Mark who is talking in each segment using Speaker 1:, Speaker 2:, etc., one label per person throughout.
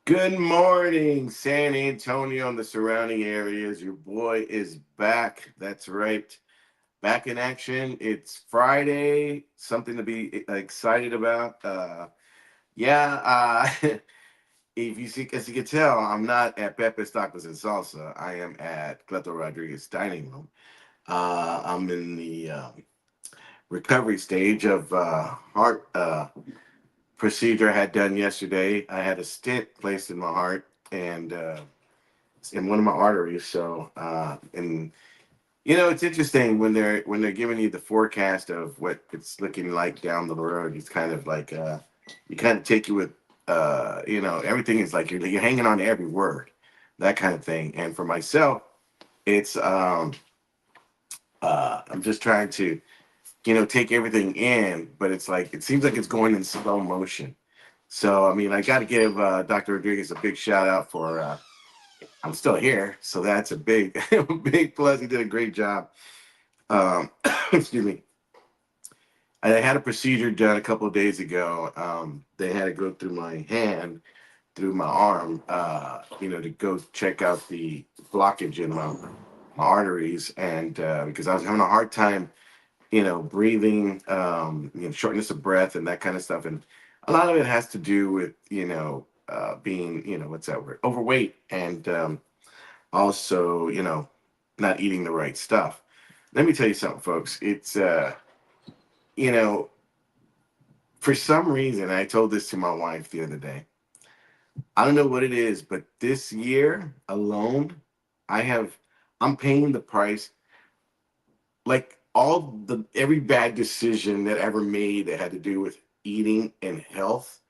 Speaker 1: Good morning, San Antonio and the surrounding areas. Your boy is back. That's right. Back in action. It's Friday. Something to be excited about. If you see, as you can tell, I'm not at Pepe's Tacos and Salsa. I am at Cleto Rodriguez dining room. I'm in the recovery stage of heart procedure I had done yesterday. I had a stent placed in my heart, and in one of my arteries. And it's interesting when they're giving you the forecast of what it's looking like down the road. It's kind of like you kind of take you with everything is like you're hanging on to every word, that kind of thing. And for myself, it's I'm just trying to take everything in, but it's like it seems like it's going in slow motion. So I mean, I got to give Dr. Rodriguez a big shout out for I'm still here, so that's a big, big plus. He did a great job. Excuse me. I had a procedure done a couple of days ago. They had to go through my hand, through my arm, to go check out the blockage in my arteries, and because I was having a hard time, breathing, shortness of breath, and that kind of stuff, and a lot of it has to do with being, what's that word, overweight, and also, not eating the right stuff. Let me tell you something, folks. It's, you know, for some reason, I told this to my wife the other day. I don't know what it is, but this year alone, I have, I'm paying the price. Like every bad decision that I ever made that had to do with eating and health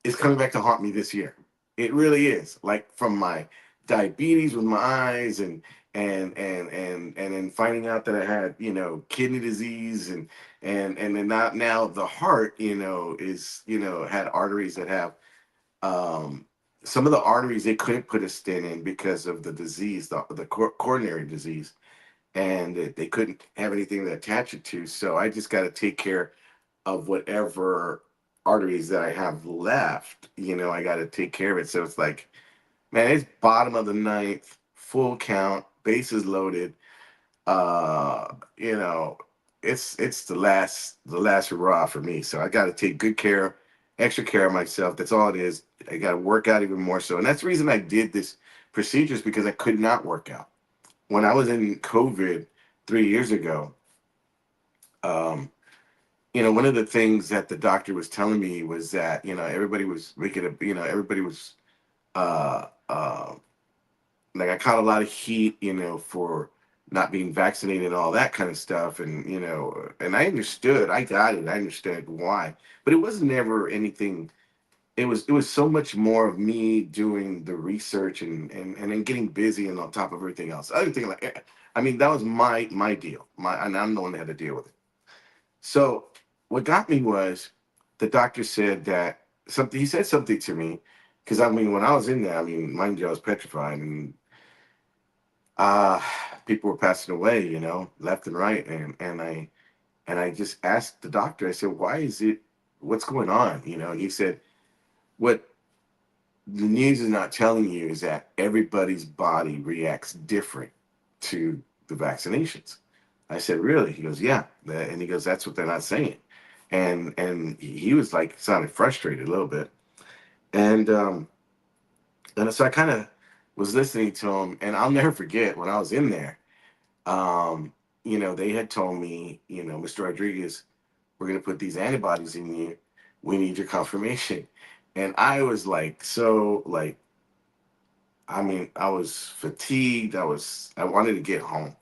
Speaker 1: is coming back to haunt me this year. It really is. Like from my diabetes with my eyes and then finding out that I had, kidney disease and then not now the heart, is, had arteries that have um some of the arteries they couldn't put a stent in because of the disease, the coronary disease, and they couldn't have anything to attach it to. So I just got to take care of whatever arteries that I have left. I got to take care of it. So it's like, man, it's bottom of the ninth, full count, bases loaded. Uh, you know, it's the last hurrah for me. So I got to take good care, extra care of myself. That's all it is. I got to work out even more so, and that's the reason I did this procedures because I could not work out when I was in COVID 3 years ago. Um, one of the things that the doctor was telling me was that everybody was making a everybody was uh uh like I caught a lot of heat for not being vaccinated and all that kind of stuff, and and I understood, I got it, I understood why, but it was never anything. It was so much more of me doing the research and then getting busy and on top of everything else, other thing, like I mean, that was my deal, and I'm the one that had to deal with it. So what got me was the doctor said that something. He said something to me because I mean, when I was in there, I mean, mind you, I was petrified, and uh, people were passing away, left and right, and I just asked the doctor. I said, "Why is it? What's going on?" And he said, "What the news is not telling you is that everybody's body reacts different to the vaccinations." I said, "Really?" He goes, "Yeah," and he goes, "That's what they're not saying." And he was like sounded frustrated a little bit, and so I kind of was listening to him, and I'll never forget when I was in there. Um, they had told me, "Mr. Rodriguez, we're gonna put these antibodies in you. We need your confirmation." And I was like, so like, I mean, I was fatigued. I wanted to get home.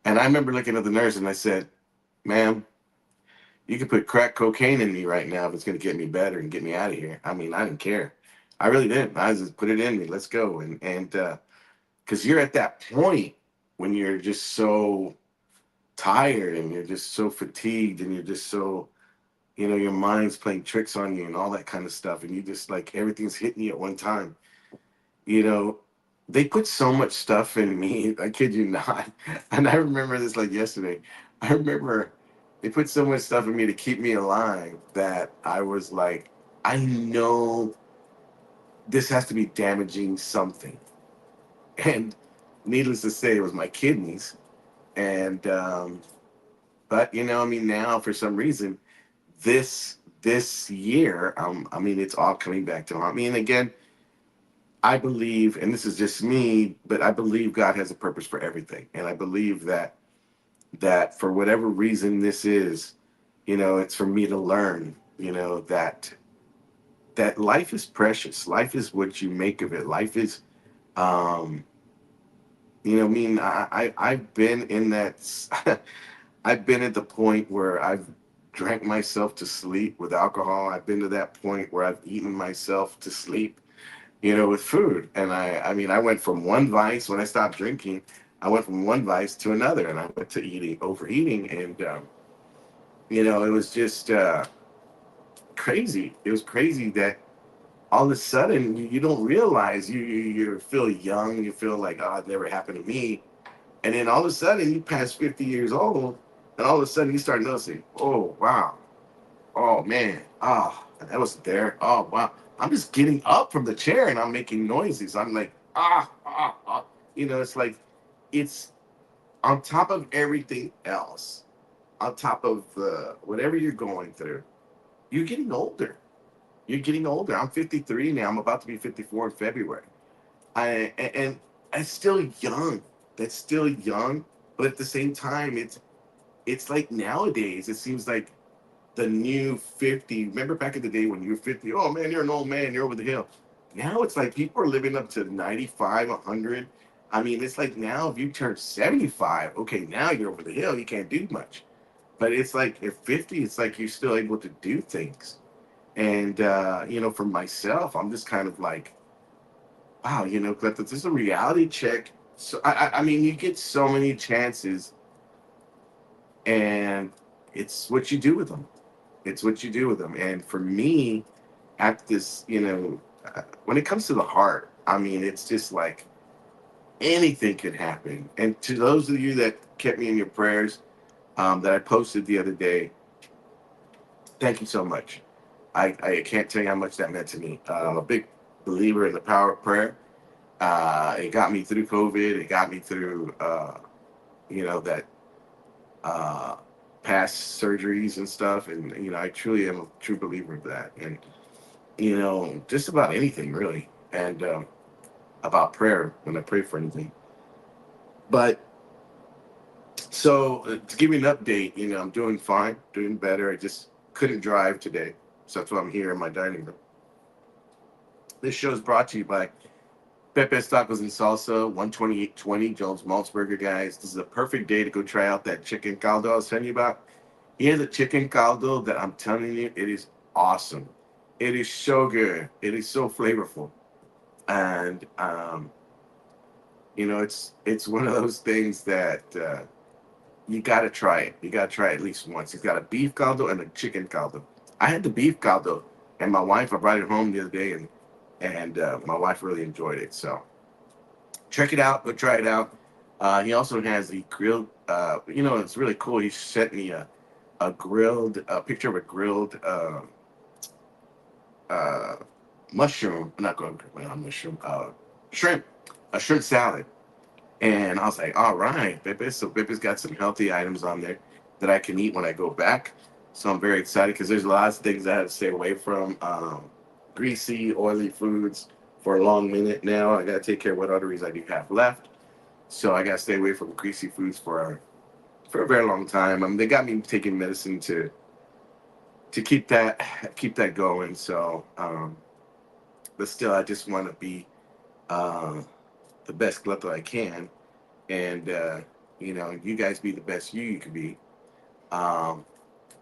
Speaker 1: And I remember looking at the nurse and I said, "Ma'am, you could put crack cocaine in me right now if it's going to get me better and get me out of here." I mean, I didn't care. I really didn't. I just put it in me. Let's go. And because you're at that point when you're just so tired and you're just so fatigued and you're just so, your mind's playing tricks on you and all that kind of stuff. And you just like everything's hitting you at one time. You know, they put so much stuff in me. I kid you not. And I remember this like yesterday. I remember they put so much stuff in me to keep me alive that I was like, I know this has to be damaging something. And needless to say, it was my kidneys. And but I mean, now for some reason, this year, I mean, it's all coming back to. I mean, again, I believe, and this is just me, but I believe God has a purpose for everything, and I believe that for whatever reason this is, it's for me to learn, that life is precious. Life is what you make of it. Life is, um, I mean, I've been in that. I've been at the point where I've drank myself to sleep with alcohol. I've been to that point where I've eaten myself to sleep, with food. And I mean, I went from one vice when I stopped drinking. I went from one vice to another, and I went to overeating, and it was just crazy. It was crazy that all of a sudden you don't realize you feel young, you feel like, oh, it never happened to me, and then all of a sudden you pass 50 years old, and all of a sudden you start noticing, oh wow, oh man, oh, that wasn't there. Oh wow, I'm just getting up from the chair and I'm making noises. I'm like, it's like, it's on top of everything else, on top of whatever you're going through. You're getting older. You're getting older. I'm 53 now. I'm about to be 54 in February. And it's still young. That's still young, but at the same time, it's like nowadays it seems like the new 50. Remember back in the day when you were 50? Oh man, you're an old man. You're over the hill. Now it's like people are living up to 95, 100. I mean, it's like now if you turn 75, okay, now you're over the hill. You can't do much. But it's like at 50, it's like you're still able to do things. And for myself, I'm just kind of like, wow, but this is a reality check. So I mean, you get so many chances, and it's what you do with them. It's what you do with them. And for me, at this, when it comes to the heart, I mean, it's just like anything could happen. And to those of you that kept me in your prayers, that I posted the other day, thank you so much. I can't tell you how much that meant to me. I'm a big believer in the power of prayer. It got me through COVID. It got me through, that uh, past surgeries and stuff. And, I truly am a true believer of that. And, just about anything really. And about prayer when I pray for anything. But so to give you an update, I'm doing fine, doing better. I just couldn't drive today. So that's why I'm here in my dining room. This show is brought to you by Pepe Tacos and Salsa, 12820 Jones Maltzberger, guys. This is a perfect day to go try out that chicken caldo I was telling you about. Here's a chicken caldo that I'm telling you, it is awesome. It is so good. It is so flavorful. And it's one of those things that you got to try it. You got to try it at least once. It's got a beef caldo and a chicken caldo. I had the beef caldo, and my wife, I brought it home the other day, and my wife really enjoyed it. So check it out. Go try it out. He also has the grilled. It's really cool. He sent me a grilled a picture of a grilled uh, mushroom. Not grilled, not mushroom. Shrimp. A shrimp salad. And I was like, all right, Pepe. So Pepe's got some healthy items on there that I can eat when I go back. So I'm very excited because there's lots of things I have to stay away from. Greasy, oily foods for a long minute now. I got to take care of what arteries I do have left. So I got to stay away from greasy foods for a very long time. They got me taking medicine to keep that going. So, but still, I just want to be uh, the best Cleto I can, and you guys be the best you can be. Um,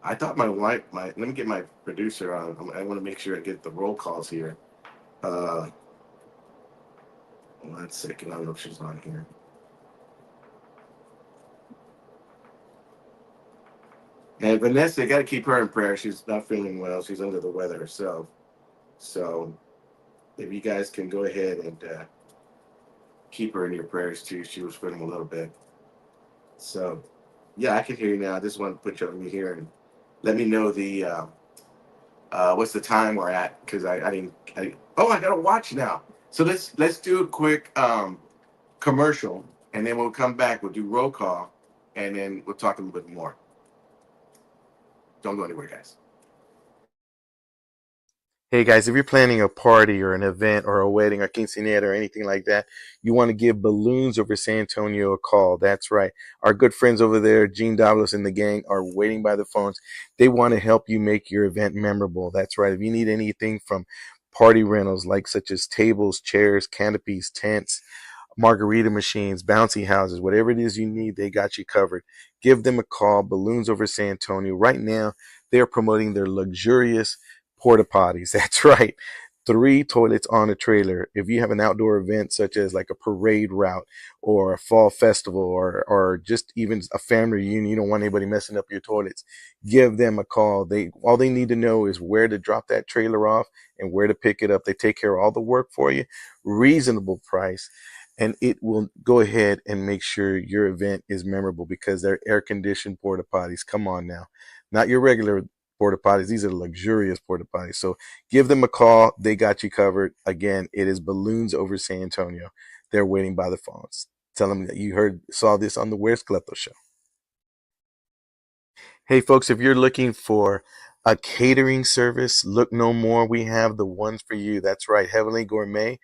Speaker 1: I thought my wife, let me get my producer on. I want to make sure I get the roll calls here. Uh, 1 second, I don't know if she's on here. And Vanessa, got to keep her in prayer. She's not feeling well. She's under the weather herself. So if you guys can go ahead and keep her in your prayers too. She was feeling a little bit. So yeah, I can hear you now. I just want to put you on here and let me know what's the time we're at? Because I didn't. Oh, I got to watch now. So let's do a quick commercial, and then we'll come back. We'll do roll call, and then we'll talk a little bit more. Don't go anywhere, guys. Hey guys, if you're planning a party or an event or a wedding or quinceanera or anything like that, you want to give Balloons over San Antonio a call. That's right. Our good friends over there, Gene Davlos and the gang, are waiting by the phones. They want to help you make your event memorable. That's right. If you need anything from party rentals, like such as tables, chairs, canopies, tents, margarita machines, bouncy houses, whatever it is you need, they got you covered. Give them a call, Balloons over San Antonio. Right now, they're promoting their luxurious porta potties. That's right. 3 toilets on a trailer. If you have an outdoor event such as like a parade route or a fall festival or just even a family reunion, you don't want anybody messing up your toilets, give them a call. They all they need to know is where to drop that trailer off and where to pick it up. They take care of all the work for you, reasonable price, and it will go ahead and make sure your event is memorable because they're air conditioned porta potties. Come on now, not your regular porta potties. These are luxurious porta potties. So give them a call. They got you covered. Again, it is Balloons over San Antonio. They're waiting by the phones. Tell them that you saw this on the Where's Cleto show. Hey, folks, if you're looking for a catering service, look no more. We have the ones for you. That's right, Heavenly Gourmet.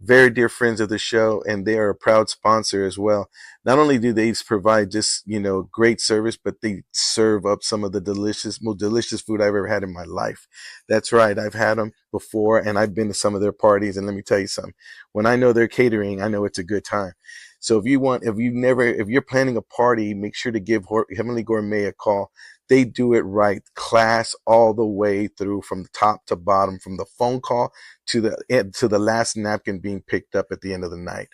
Speaker 1: Very dear friends of the show, and they are a proud sponsor as well. Not only do they provide just, great service, but they serve up some of the most delicious food I've ever had in my life. That's right. I've had them before, and I've been to some of their parties, and let me tell you something. When I know they're catering, I know it's a good time. So if you're planning a party, make sure to give Heavenly Gourmet a call. They do it right, class all the way through from the top to bottom, from the phone call to the last napkin being picked up at the end of the night.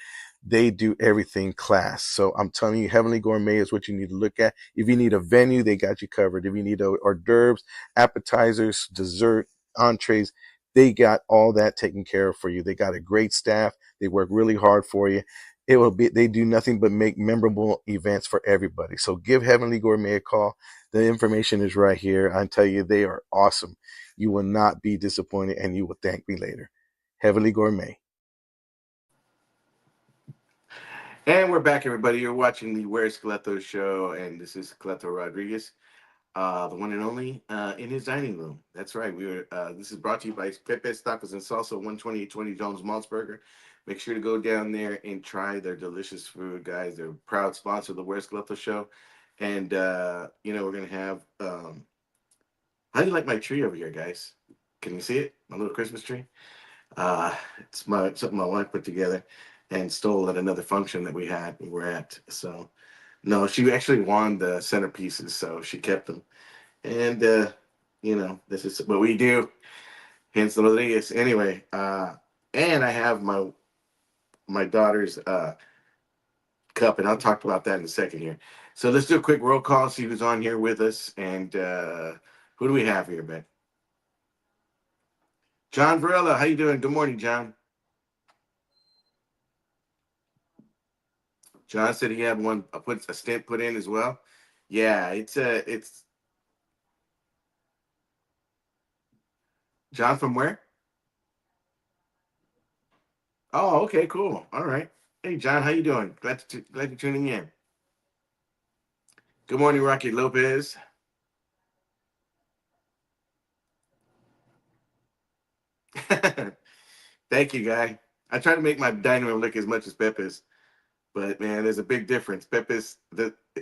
Speaker 1: They do everything class. So I'm telling you, Heavenly Gourmet is what you need to look at. If you need a venue, they got you covered. If you need hors d'oeuvres, appetizers, dessert, entrees, they got all that taken care of for you. They got a great staff. They work really hard for you. They do nothing but make memorable events for everybody. So give Heavenly Gourmet a call. The information is right here. I tell you, they are awesome. You will not be disappointed and you will thank me later. Heavenly Gourmet. And we're back, everybody. You're watching the Where's Cleto show, and this is Cleto Rodriguez, the one and only, in his dining room. That's right. This is brought to you by Pepe Tacos and Salsa, 12820 Jones Maltzberger. Make sure to go down there and try their delicious food, guys. They're a proud sponsor of the Where's Cleto show. And, we're going to have, how do you like my tree over here, guys? Can you see it? My little Christmas tree? It's something my wife put together and stole at another function that we were at. So no, she actually won the centerpieces, so she kept them. And this is what we do. Hence the Rodriguez. Anyway, and I have my daughter's cup, and I'll talk about that in a second here. So let's do a quick roll call, see who's on here with us, and who do we have here, Ben? John Varela, how you doing? Good morning, John. John said he had one put a stent put in as well. Yeah, it's John from where? Oh, okay, cool. All right. Hey, John, how you doing? Glad you're tuning in. Good morning, Rocky Lopez. Thank you, guy. I try to make my dining room look as much as Pepe's, but man, there's a big difference.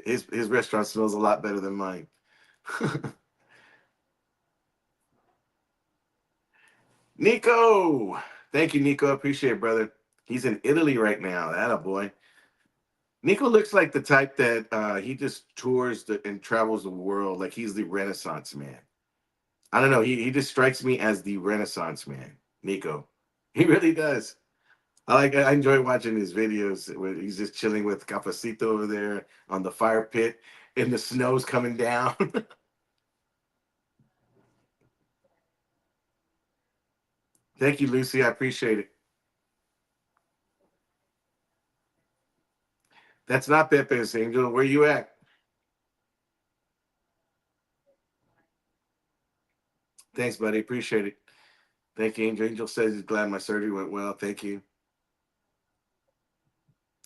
Speaker 1: His restaurant smells a lot better than mine. Nico, thank you, Nico. I appreciate it, brother. He's in Italy right now. That a boy. Nico looks like the type that he just tours and travels the world like he's the Renaissance man. I don't know. He just strikes me as the Renaissance man, Nico. He really does. I enjoy watching his videos where he's just chilling with Capacito over there on the fire pit and the snow's coming down. Thank you, Lucy. I appreciate it. That's not Pepe's Angel. Where you at? Thanks, buddy. Appreciate it. Thank you, Angel. Angel says he's glad my surgery went well. Thank you.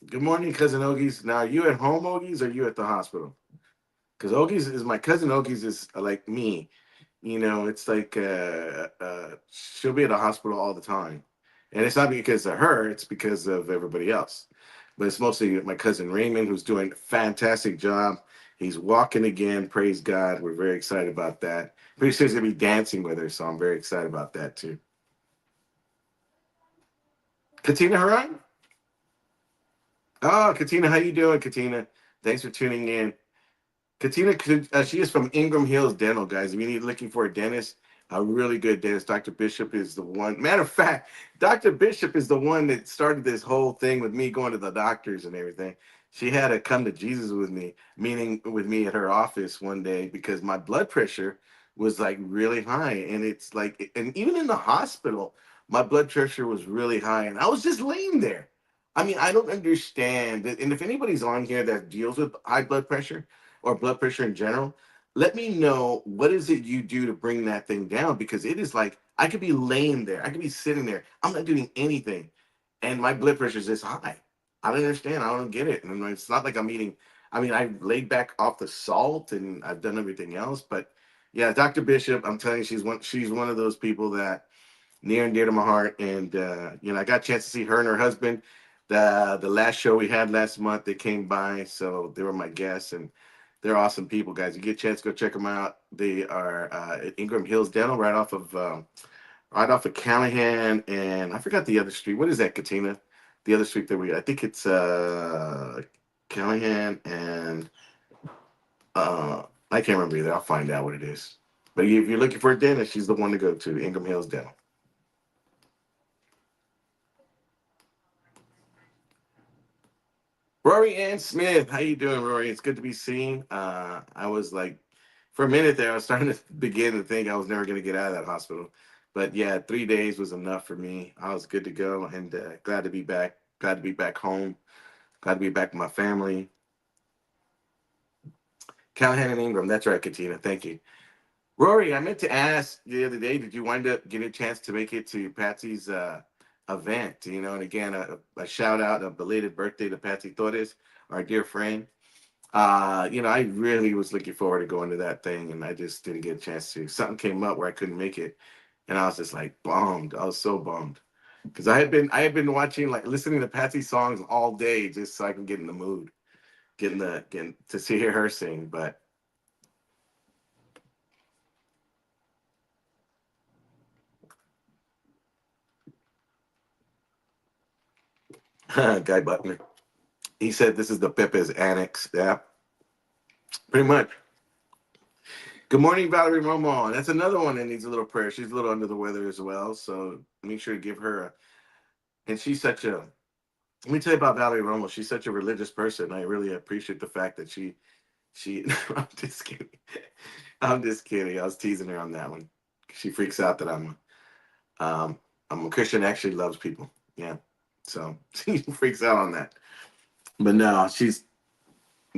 Speaker 1: Good morning, cousin Ogies. Now, are you at home, Ogies, or are you at the hospital? Because Ogies is my cousin. Ogies is like me. It's like she'll be at the hospital all the time, and it's not because of her. It's because of everybody else. But it's mostly my cousin Raymond, who's doing a fantastic job. He's walking again. Praise God. We're very excited about that. Pretty sure he's gonna be dancing with her, so I'm very excited about that too. Katina Haran. Oh, Katina, how you doing, Katina? Thanks for tuning in. Katina, she is from Ingram Hills Dental, guys. If you need looking for a dentist, a really good dentist, Dr. Bishop is the one. Matter of fact, Dr. Bishop is the one that started this whole thing with me going to the doctors and everything. She had to come to Jesus with me, meeting with me at her office one day because my blood pressure was like really high. And it's like, and even in the hospital, my blood pressure was really high. And I was just laying there. I mean, I don't understand. And if anybody's on here that deals with high blood pressure, or blood pressure in general, let me know what is it you do to bring that thing down because it is like I could be laying there, I could be sitting there, I'm not doing anything, and my blood pressure is this high. I don't understand. I don't get it, and it's not like I'm eating. I mean, I laid back off the salt and I've done everything else, but yeah, Dr. Bishop, I'm telling you, she's one of those people that near and dear to my heart. And I got a chance to see her and her husband. The last show we had last month, they came by, so they were my guests, and they're awesome people, guys. You get a chance, go check them out. They are at Ingram Hills Dental, right off of Callahan, and I forgot the other street. What is that, Katina? The other street that I think it's Callahan and I can't remember either. I'll find out what it is. But if you're looking for a dentist, she's the one to go to, Ingram Hills Dental. Rory Ann Smith, how you doing, Rory? It's good to be seen. I was like, for a minute there, I was starting to begin to think I was never going to get out of that hospital. But yeah, 3 days was enough for me. I was good to go and glad to be back. Glad to be back home. Glad to be back with my family. Callahan and Ingram. That's right, Katina. Thank you. Rory, I meant to ask the other day, did you wind up getting a chance to make it to Patsy's event? And again, a shout out, a belated birthday to Patsy Torres, our dear friend. I really was looking forward to going to that thing, and I just didn't get a chance to. Something came up where I couldn't make it, and I was just like bummed. I was so bummed because I had been watching, like, listening to Patsy songs all day just so I can get in the mood, getting to see her sing. But Guy Butler, he said this is the Pepe's annex. Yeah, pretty much. Good morning, Valerie Romo. That's another one that needs a little prayer. She's a little under the weather as well, so make sure to give her a. And she's such a. Let me tell you about Valerie Romo. She's such a religious person. I really appreciate the fact that she. I'm just kidding. I'm just kidding. I was teasing her on that one. She freaks out that um I'm a Christian. Actually, loves people. Yeah, so she freaks out on that. But no, she's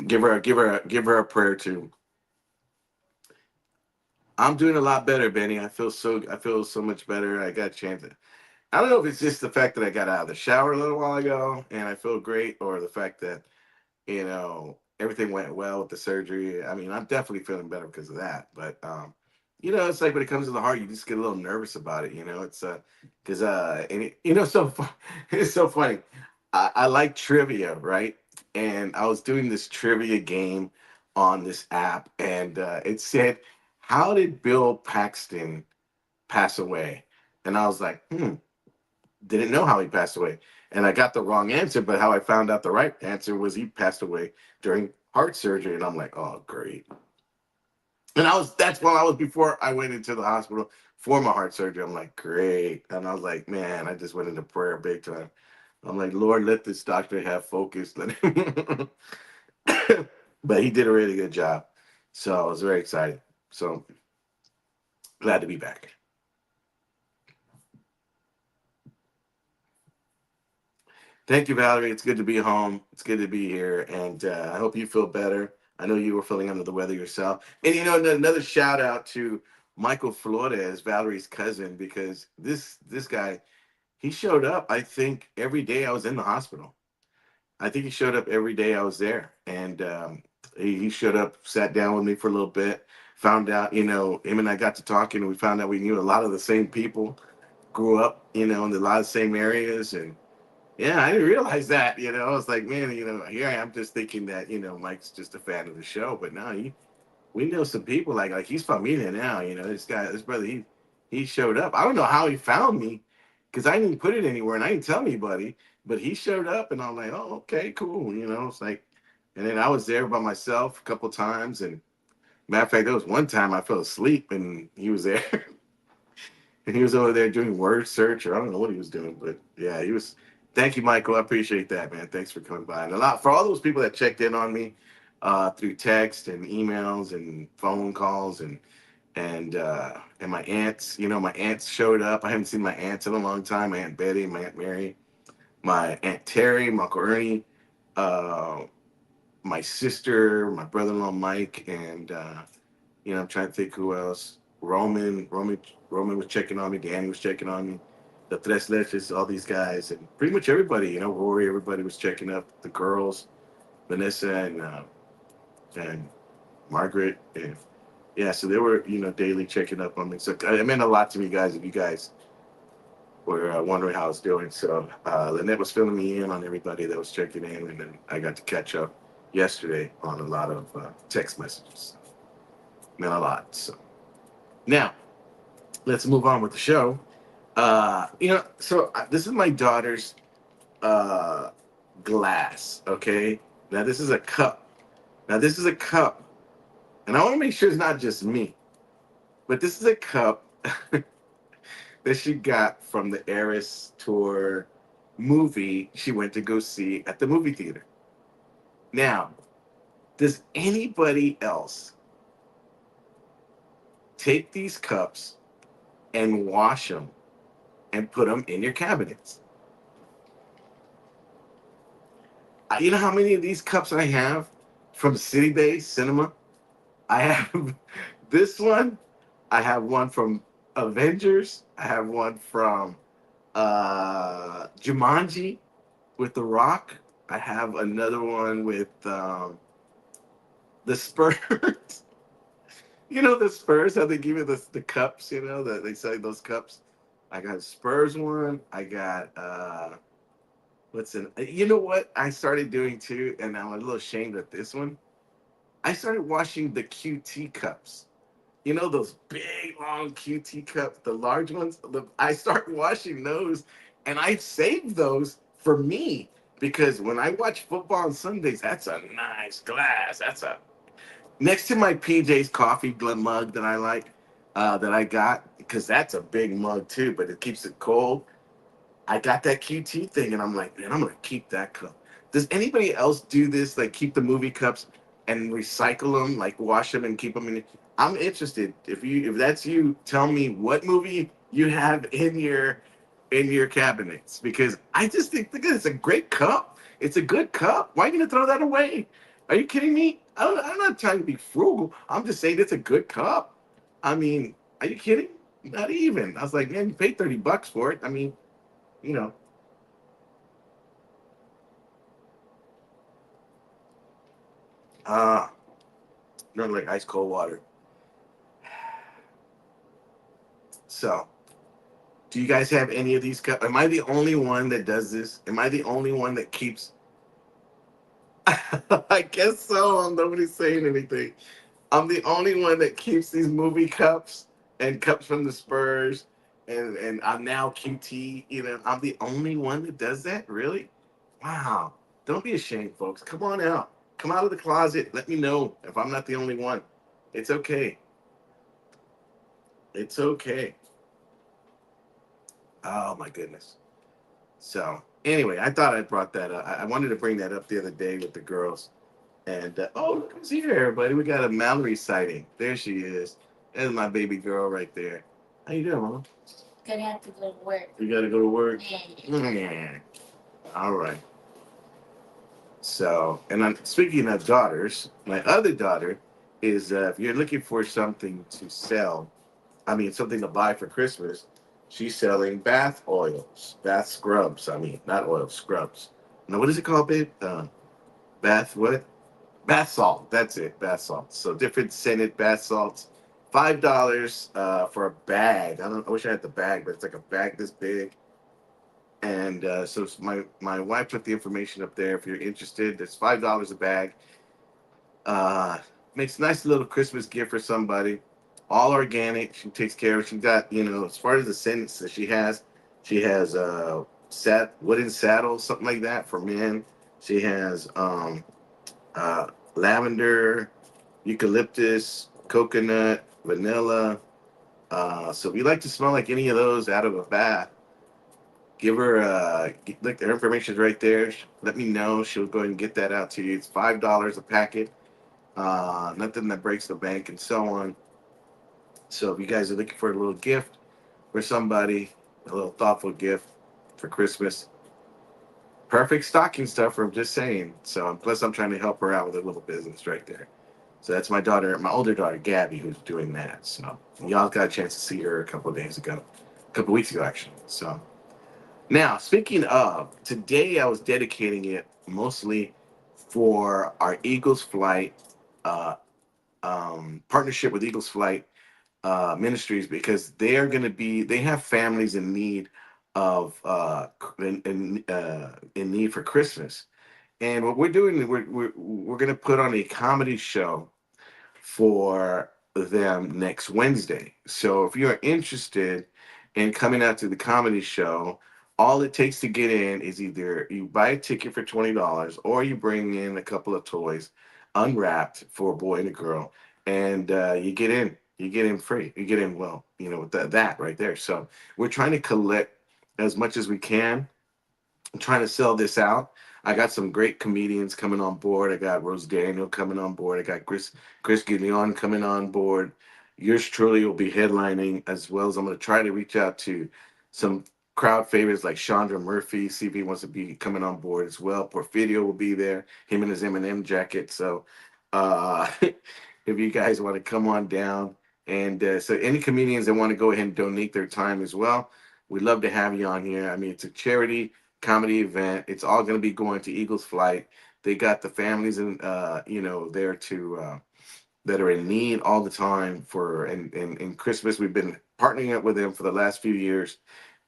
Speaker 1: give her a prayer too. I'm doing a lot better, Benny. I feel so much better. I got a chance. I don't know if it's just the fact that I got out of the shower a little while ago and I feel great, or the fact that everything went well with the surgery. I mean, I'm definitely feeling better because of that. But it's like when it comes to the heart, you just get a little nervous about it. It's because and it's so funny. I like trivia, right? And I was doing this trivia game on this app, and it said, "How did Bill Paxton pass away?" And I was like, didn't know how he passed away. And I got the wrong answer, but how I found out the right answer was he passed away during heart surgery. And I'm like, oh, great. And that's while I was before I went into the hospital for my heart surgery. I'm like, great. And I was like, man, I just went into prayer big time. I'm like, Lord, let this doctor have focus. Let him. But he did a really good job. So I was very excited. So glad to be back. Thank you, Valerie. It's good to be home. It's good to be here, and I hope you feel better. I know you were feeling under the weather yourself. And another shout out to Michael Flores, Valerie's cousin, because this guy, he showed up, I think, every day I was in the hospital. I think he showed up every day I was there, and he showed up, sat down with me for a little bit, found out, him and I got to talking, and we found out we knew a lot of the same people, grew up, in a lot of the same areas, and yeah, I didn't realize that, I was like, man, here I am just thinking that, Mike's just a fan of the show, but no, we know some people like he's familiar now. This brother, he showed up. I don't know how he found me because I didn't put it anywhere and I didn't tell anybody. But he showed up and I'm like, oh, okay, cool. It's like, and then I was there by myself a couple times. And matter of fact, there was one time I fell asleep and he was there. And he was over there doing word search, or I don't know what he was doing, but yeah, he was. Thank you, Michael. I appreciate that, man. Thanks for coming by, and a lot for all those people that checked in on me through text and emails and phone calls, and my aunts. My aunts showed up. I haven't seen my aunts in a long time. My aunt Betty, my aunt Mary, my aunt Terry, my uncle Ernie, uh, my sister, my brother-in-law Mike, and I'm trying to think who else. Roman was checking on me. Danny was checking on me. The Tres Leches, all these guys, and pretty much everybody. Rory, everybody was checking up. The girls, Vanessa and Margaret, and yeah, so they were daily checking up on me. So it meant a lot to me, guys. If you guys were wondering how I was doing, so Lynette was filling me in on everybody that was checking in, and then I got to catch up yesterday on a lot of text messages. Meant a lot. So now let's move on with the show. This is my daughter's uh, glass. Okay, now this is a cup. Now this is a cup, and I want to make sure it's not just me, but this is a cup that she got from the Eras Tour movie she went to go see at the movie theater. Now, does anybody else take these cups and wash them and put them in your cabinets? You know how many of these cups I have from City Bay Cinema? I have this one. I have one from Avengers. I have one from Jumanji with The Rock. I have another one with the Spurs. The Spurs, how they give you the cups, that they sell you those cups. I got a Spurs one. I got what's in you know what I started doing too, and I'm a little ashamed of this one. I started washing the QT cups. Those big long QT cups, the large ones. I start washing those, and I save those for me because when I watch football on Sundays, that's a nice glass. That's a next to my PJ's coffee mug that I like, that I got because that's a big mug too, but it keeps it cold. I got that QT thing, and I'm like, man, I'm gonna keep that cup. Does anybody else do this? Like, keep the movie cups and recycle them, like wash them and keep them in. I'm interested. If that's you, tell me what movie you have in your cabinets because I just think it's a great cup. It's a good cup. Why are you gonna throw that away? Are you kidding me? I'm not trying to be frugal. I'm just saying it's a good cup. I mean, are you kidding? Not even. I was like, man, you paid $30 for it. I mean, you know, uh, not like ice cold water. So, do you guys have any of these cups? Am I the only one that does this? Am I the only one that keeps? I guess so. Nobody's saying anything. I'm the only one that keeps these movie cups and cups from the Spurs, and I'm now QT. I'm the only one that does that. Really? Wow. Don't be ashamed, folks. Come on out. Come out of the closet. Let me know if I'm not the only one. It's okay. It's okay. Oh my goodness. So anyway, I thought I brought that up. I wanted to bring that up the other day with the girls. And oh, look who's here, everybody. We got a Mallory sighting. There she is. There's my baby girl right there. How you doing, Mom? Gonna have to go to work. You gotta go to work? Yeah. All right. So, and I'm speaking of daughters, my other daughter is if you're looking for something to sell, I mean, something to buy for Christmas. She's selling bath oils, bath scrubs. I mean, not oils, scrubs. Now, what is it called, babe? Bath what? Bath salt. That's it. Bath salts. So different scented bath salts. $5 for a bag. I don't. I wish I had the bag, but it's like a bag this big. And so my wife put the information up there. If you're interested, it's $5 a bag. Uh, Makes a nice little Christmas gift for somebody. All organic. She takes care of. She got as far as the scents that she has wooden saddles, something like that for men. She has lavender, eucalyptus, coconut, vanilla. So if you like to smell like any of those out of a bath, give her look. Her information's right there. Let me know. She'll go ahead and get that out to you. It's $5 a packet. Nothing that breaks the bank and so on. So if you guys are looking for a little gift for somebody, a little thoughtful gift for Christmas, perfect stocking stuffer. I'm just saying. So plus I'm trying to help her out with a little business right there. So that's my daughter, my older daughter Gabby, who's doing that. So y'all got a chance to see her a couple of days ago, a couple of weeks ago actually. So now speaking of today, I was dedicating it mostly for our Eagles Flight uh, partnership with Eagles Flight Ministries because they have families in need of in need for Christmas. And what we're doing, we're going to put on a comedy show for them next Wednesday. So if you're interested in coming out to the comedy show, all it takes to get in is either you buy a ticket for $20 or you bring in a couple of toys unwrapped for a boy and a girl, and you get in. You get in free. You get in well, with that right there. So we're trying to collect as much as we can. I'm trying to sell this out. I got some great comedians coming on board. I got Rose Daniel coming on board. I got Chris Gideon coming on board. Yours truly will be headlining as well as I'm going to try to reach out to some crowd favorites like Chandra Murphy, see if he wants to be coming on board as well. Porfirio will be there, him in his M&M jacket. So if you guys want to come on down, and so any comedians that want to go ahead and donate their time as well, we'd love to have you on here. I mean, it's a charity comedy event. It's all going to be going to Eagles Flight. They got the families and there to that are in need all the time for and Christmas. We've been partnering up with them for the last few years,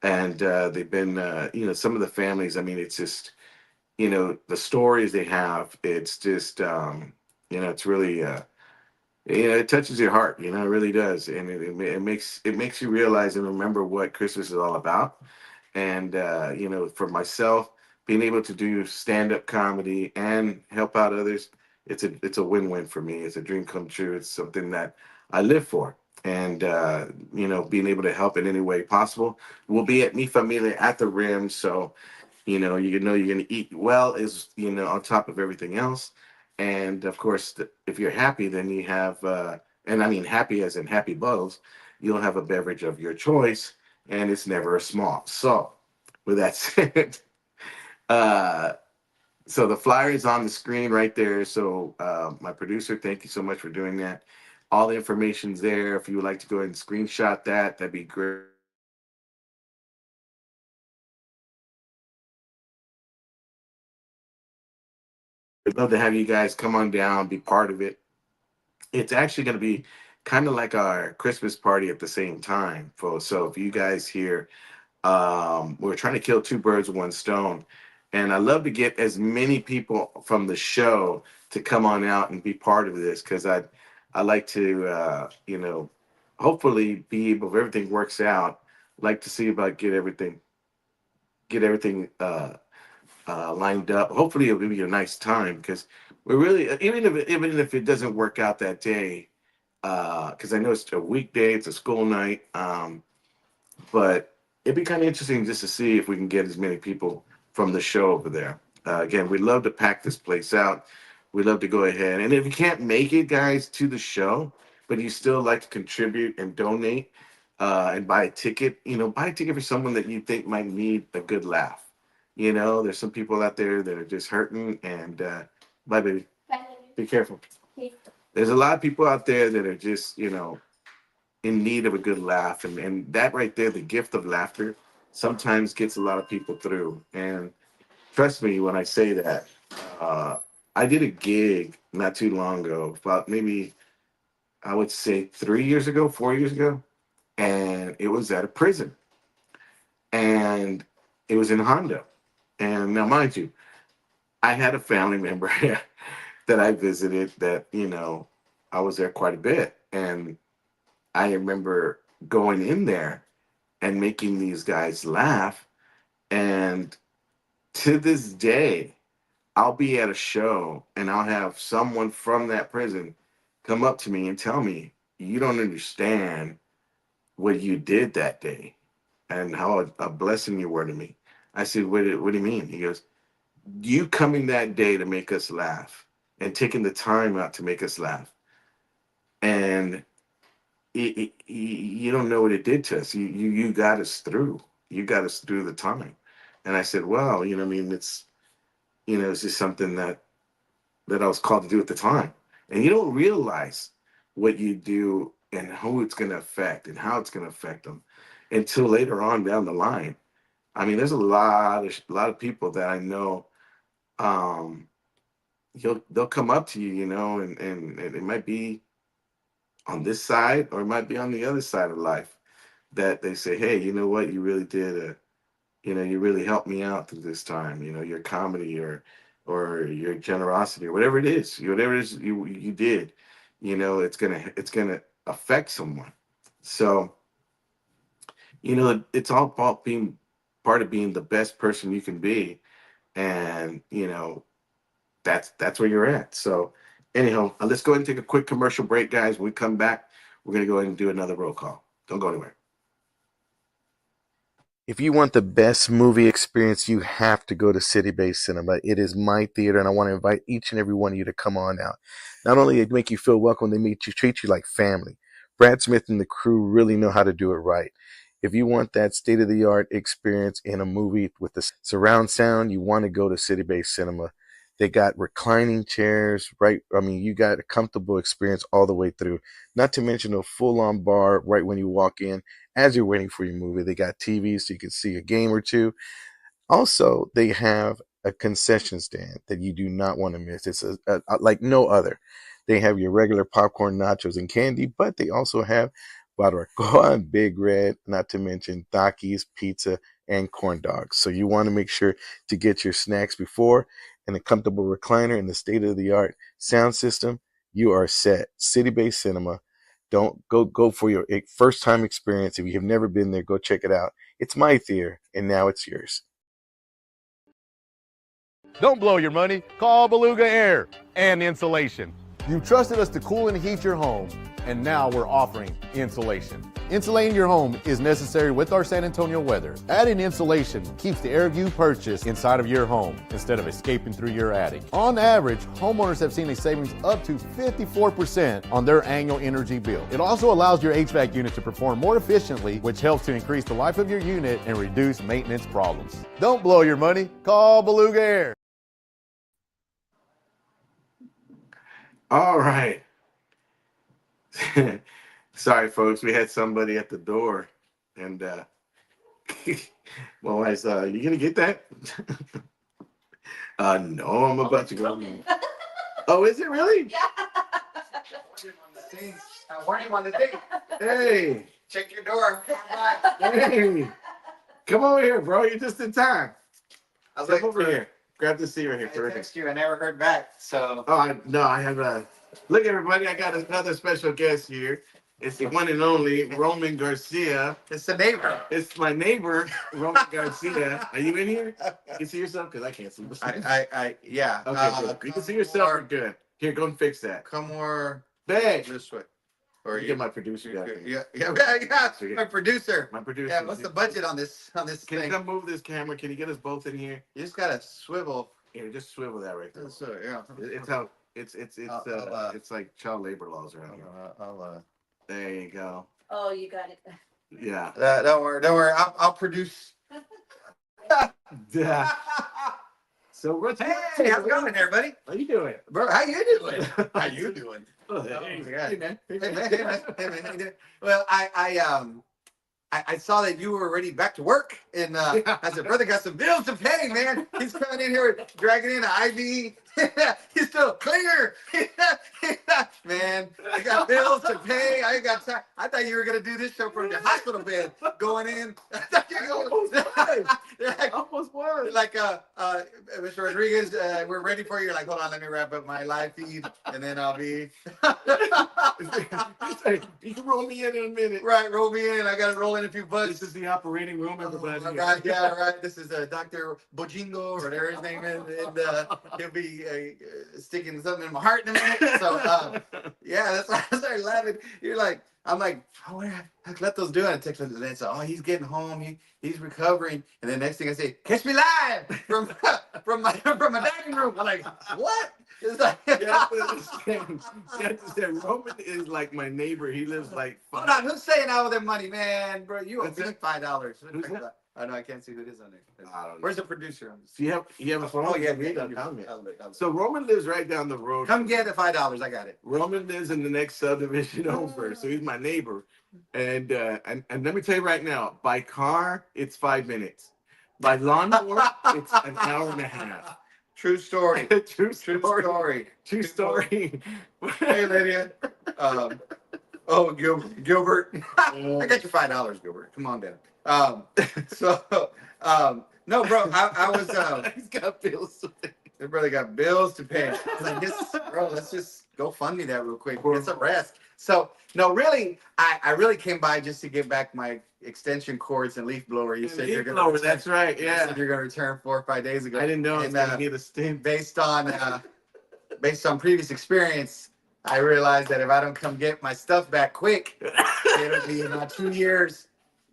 Speaker 1: and they've been some of the families. I mean, it's just the stories they have. It's just it's really it touches your heart. It really does, and it makes you realize and remember what Christmas is all about. And for myself, being able to do stand-up comedy and help out others, it's a win-win for me. It's a dream come true. It's something that I live for. And being able to help in any way possible. We'll be at Mi Familia at the Rim, so you're going to eat well is on top of everything else. And of course, if you're happy, then you have and I mean happy as in happy bottles, you'll have a beverage of your choice, and it's never a small. So with that said, uh so the flyer is on the screen right there. So my producer, thank you so much for doing that. All the information's there. If you would like to go ahead and screenshot that, that'd be great. We'd love to have you guys come on down, be part of it. It's actually going to be kind of like our Christmas party at the same time. So if you guys here, we're trying to kill two birds with one stone. And I love to get as many people from the show to come on out and be part of this because I like to, hopefully be able, if everything works out, like to see about get everything lined up. Hopefully, it'll be a nice time because we're really even if it doesn't work out that day, because I know it's a weekday, it's a school night, but it'd be kind of interesting just to see if we can get as many people from the show over there. Again, we'd love to pack this place out. We'd love to go ahead, and if you can't make it, guys, to the show, but you still like to contribute and donate and buy a ticket, buy a ticket for someone that you think might need a good laugh. There's some people out there that are just hurting, and bye, baby. Bye, baby. Be careful. Okay. There's a lot of people out there that are just, in need of a good laugh, and that right there, the gift of laughter, sometimes gets a lot of people through. And trust me when I say that. Uh, I did a gig not too long ago, about maybe I would say 3 years ago, 4 years ago, and it was at a prison, and it was in Honda. And now, mind you, I had a family member that I visited that, I was there quite a bit. And I remember going in there and making these guys laugh. And to this day, I'll be at a show and I'll have someone from that prison come up to me and tell me, "You don't understand what you did that day and how a blessing you were to me." I said, what do you mean? He goes, "You coming that day to make us laugh and taking the time out to make us laugh. And you don't know what it did to us. You got us through. You got us through the time." And I said, "Well, I mean, it's just something that I was called to do at the time." And you don't realize what you do and who it's going to affect and how it's going to affect them until later on down the line. I mean, there's a lot of people that I know. Um, they'll come up to you, and it might be on this side or it might be on the other side of life that they say, "Hey, you know what? You really did. You really helped me out through this time. Your comedy or your generosity or whatever it is, whatever it is you did. It's gonna affect someone." So it's all about being part of being the best person you can be, and that's where you're at. So anyhow, let's go ahead and take a quick commercial break, guys. When we come back, we're gonna go ahead and do another roll call. Don't go anywhere. If you want the best movie experience, you have to go to City Based Cinema. It is my theater, and I want to invite each and every one of you to come on out. Not only they make you feel welcome, they treat you like family. Brad Smith and the crew really know how to do it right. If you want that state of the art experience in a movie with the surround sound, you want to go to City Based Cinema. They got reclining chairs, right? I mean, you got a comfortable experience all the way through. Not to mention a full on bar right when you walk in as you're waiting for your movie. They got TVs so you can see a game or two. Also, they have a concession stand that you do not want to miss. It's like no other. They have your regular popcorn, nachos, and candy, but they also have barbacoa and Big Red, not to mention Takis, pizza, and corn dogs. So you want to make sure to get your snacks before and a comfortable recliner and the state-of-the-art sound system. You are set. City-based cinema. Don't go for your first time experience. If you have never been there, go check it out. It's my theater, and now it's yours.
Speaker 2: Don't blow your money. Call Beluga Air and Insulation. You trusted us to cool and heat your home, and now we're offering insulation. Insulating your home is necessary with our San Antonio weather. Adding insulation keeps the air you purchase inside of your home instead of escaping through your attic. On average, homeowners have seen a savings up to 54% on their annual energy bill. It also allows your HVAC unit to perform more efficiently, which helps to increase the life of your unit and reduce maintenance problems. Don't blow your money. Call Beluga Air.
Speaker 1: All right. Sorry, folks. We had somebody at the door, and my wife's, "You gonna get that?" No, I'm about to go. Oh, is it really?
Speaker 3: I warned him on the thing.
Speaker 1: Hey,
Speaker 3: Check your door.
Speaker 1: hey, come over here, bro. You're just in time.
Speaker 3: I was
Speaker 1: Come
Speaker 3: like,
Speaker 1: over here. Grab the seat right here.
Speaker 3: I
Speaker 1: Terrific.
Speaker 3: texted you. I never heard back. So.
Speaker 1: Oh, no, I have a. Look, everybody, I got another special guest here. It's the one and only Roman Garcia.
Speaker 3: It's the neighbor.
Speaker 1: It's my neighbor, Roman Garcia. Are you in here? You can see yourself? Because I can't see myself.
Speaker 3: Yeah.
Speaker 1: Okay, good. You can see yourself. We're good. Here, go and fix that.
Speaker 3: Come more
Speaker 1: Bang.
Speaker 3: this way. Or
Speaker 1: You get my producer guy.
Speaker 3: Yeah. My producer.
Speaker 1: My producer.
Speaker 3: Yeah. What's the budget on this
Speaker 1: Can you
Speaker 3: thing?
Speaker 1: come move this camera? Can you get us both in here?
Speaker 3: You just gotta swivel.
Speaker 1: Here, just swivel that right there.
Speaker 3: Yeah.
Speaker 1: It's how it's like child labor laws around here. There you go.
Speaker 4: Oh, you got it.
Speaker 1: Yeah.
Speaker 3: Don't worry. I'll produce.
Speaker 1: Yeah. So what's
Speaker 3: Hey, how's it going there, buddy?
Speaker 1: How you doing?
Speaker 3: Bro, how you doing? How you doing?
Speaker 1: Oh,
Speaker 3: Hey,
Speaker 1: hey, man.
Speaker 3: Hey, man, hey, man, hey, man, how you doing? Well, I saw that you were already back to work, and I said, brother, got some bills to pay, man. He's coming in here dragging in an IV. He's still clear. Man, I got bills to pay. I ain't got time. I thought you were gonna do this show from your hospital bed, going in. I thought you were going.
Speaker 1: Almost was.
Speaker 3: Like, Mr. Rodriguez, we're ready for you. You're like, hold on, let me wrap up my live feed, and then I'll be.
Speaker 1: You can roll me in a minute.
Speaker 3: Right, roll me in. I got to roll in a few bucks.
Speaker 1: This is the operating room, everybody.
Speaker 3: Right, yeah, right. This is Dr. Bojingo, or whatever his name is, and he'll be sticking something in my heart in a minute. So, yeah, that's why I started laughing. You're like, I'm like, oh, how's Cleto's doing? I text him and say, oh, he's getting home. He's recovering. And then next thing I say, catch me live from my dining room. I'm like, what? It's like,
Speaker 1: You have to understand. You have to understand. Roman is like my neighbor. He lives like.
Speaker 3: hold on, who's saying out with their money, man? Bro, you owe
Speaker 1: What's
Speaker 3: me
Speaker 1: that?
Speaker 3: $5.
Speaker 1: Who's that?
Speaker 3: I know I can't see who it is on there.
Speaker 1: I don't know.
Speaker 3: Where's the producer on this?
Speaker 1: So you have a phone?
Speaker 3: Oh yeah,
Speaker 1: Read
Speaker 3: yeah,
Speaker 1: that comment.
Speaker 3: I'll-
Speaker 1: So Roman lives right down the road.
Speaker 3: come get the $5. I got it.
Speaker 1: Roman lives in the next subdivision over, so he's my neighbor. And let me tell you right now, by car it's 5 minutes. By lawnmower it's an hour and a half.
Speaker 3: True story.
Speaker 1: True
Speaker 3: True
Speaker 1: story.
Speaker 3: story.
Speaker 1: True story.
Speaker 3: Hey, Lydia. Gilbert. I got your $5, Gilbert. Come on down. No, bro. I was.
Speaker 1: He's got bills to pay.
Speaker 3: Your brother got bills to pay. I was like, bro, let's just go fund me that real quick. Get some rest. So, no, really, I really came by just to get back my extension cords and leaf blower. You said you're gonna.
Speaker 1: That's right.
Speaker 3: You
Speaker 1: Yeah.
Speaker 3: said you're gonna return 4 or 5 days ago.
Speaker 1: I didn't know I was
Speaker 3: And,
Speaker 1: gonna need a stint.
Speaker 3: based on previous experience, I realized that if I don't come get my stuff back quick, it'll be about 2 years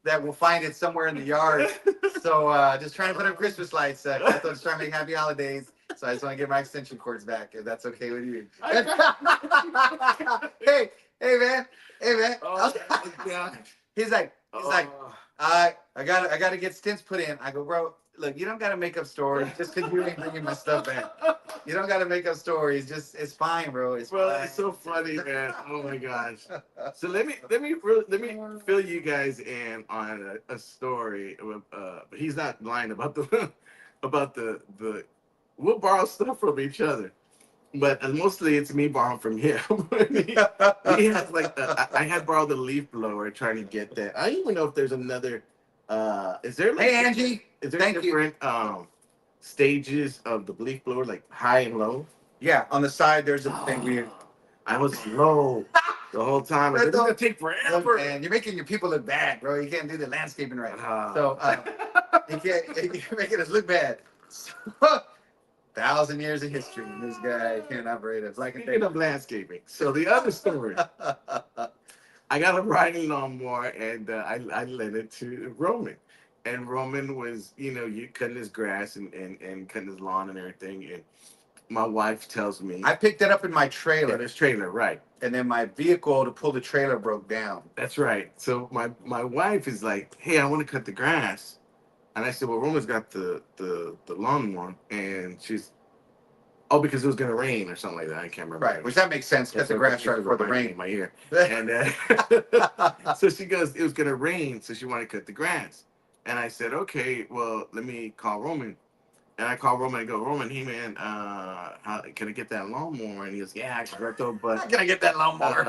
Speaker 3: that we'll find it somewhere in the yard. So just trying to put up Christmas lights. Just trying to make happy holidays. So I just want to get my extension cords back, if that's okay with you. hey, man.
Speaker 1: Oh, God.
Speaker 3: He's like,
Speaker 1: Oh.
Speaker 3: I gotta get stints put in. I go, bro, look, you don't gotta make up stories just because you ain't bringing my stuff back. You don't gotta make up stories. Just it's fine, bro. It's
Speaker 1: Well,
Speaker 3: fine.
Speaker 1: it's so funny, man. Oh my gosh. So let me fill you guys in on a story. But he's not lying about the about the. We'll borrow stuff from each other, but mostly it's me borrowing from him. he has like I had borrowed the leaf blower trying to get that. I don't even know if there's another. Is there like
Speaker 3: Hey, Angie.
Speaker 1: is there
Speaker 3: thank you.
Speaker 1: different stages of the leaf blower, like high and low?
Speaker 3: Yeah, on the side there's a thing weird.
Speaker 1: I was low the whole time. I said, it's gonna take forever.
Speaker 3: And you're making your people look bad, bro. You can't do the landscaping right.
Speaker 1: Ah.
Speaker 3: So you're making us look bad. So, 1,000 years of history. And this guy can't operate a black and
Speaker 1: Speaking of landscaping, so the other story, I got a riding lawnmower and I lent it to Roman. And Roman was, you cutting his grass and cutting his lawn and everything. And my wife tells me,
Speaker 3: I picked it up in my
Speaker 1: in
Speaker 3: trailer,
Speaker 1: his trailer, right?
Speaker 3: and then my vehicle to pull the trailer broke down.
Speaker 1: That's right. So my wife is like, hey, I want to cut the grass. And I said, well, Roman's got the lawnmower. And she's, oh, because it was going to rain or something like that. I can't remember.
Speaker 3: Right, which that makes sense. Cut the grass right before the rain.
Speaker 1: In my ear. And so she goes, it was going to rain. So she wanted to cut the grass. And I said, okay, well, let me call Roman. And I call Roman and go, Roman, hey, man, can I get that lawnmower? And he goes, yeah, correcto, but
Speaker 3: How can I get that lawnmower?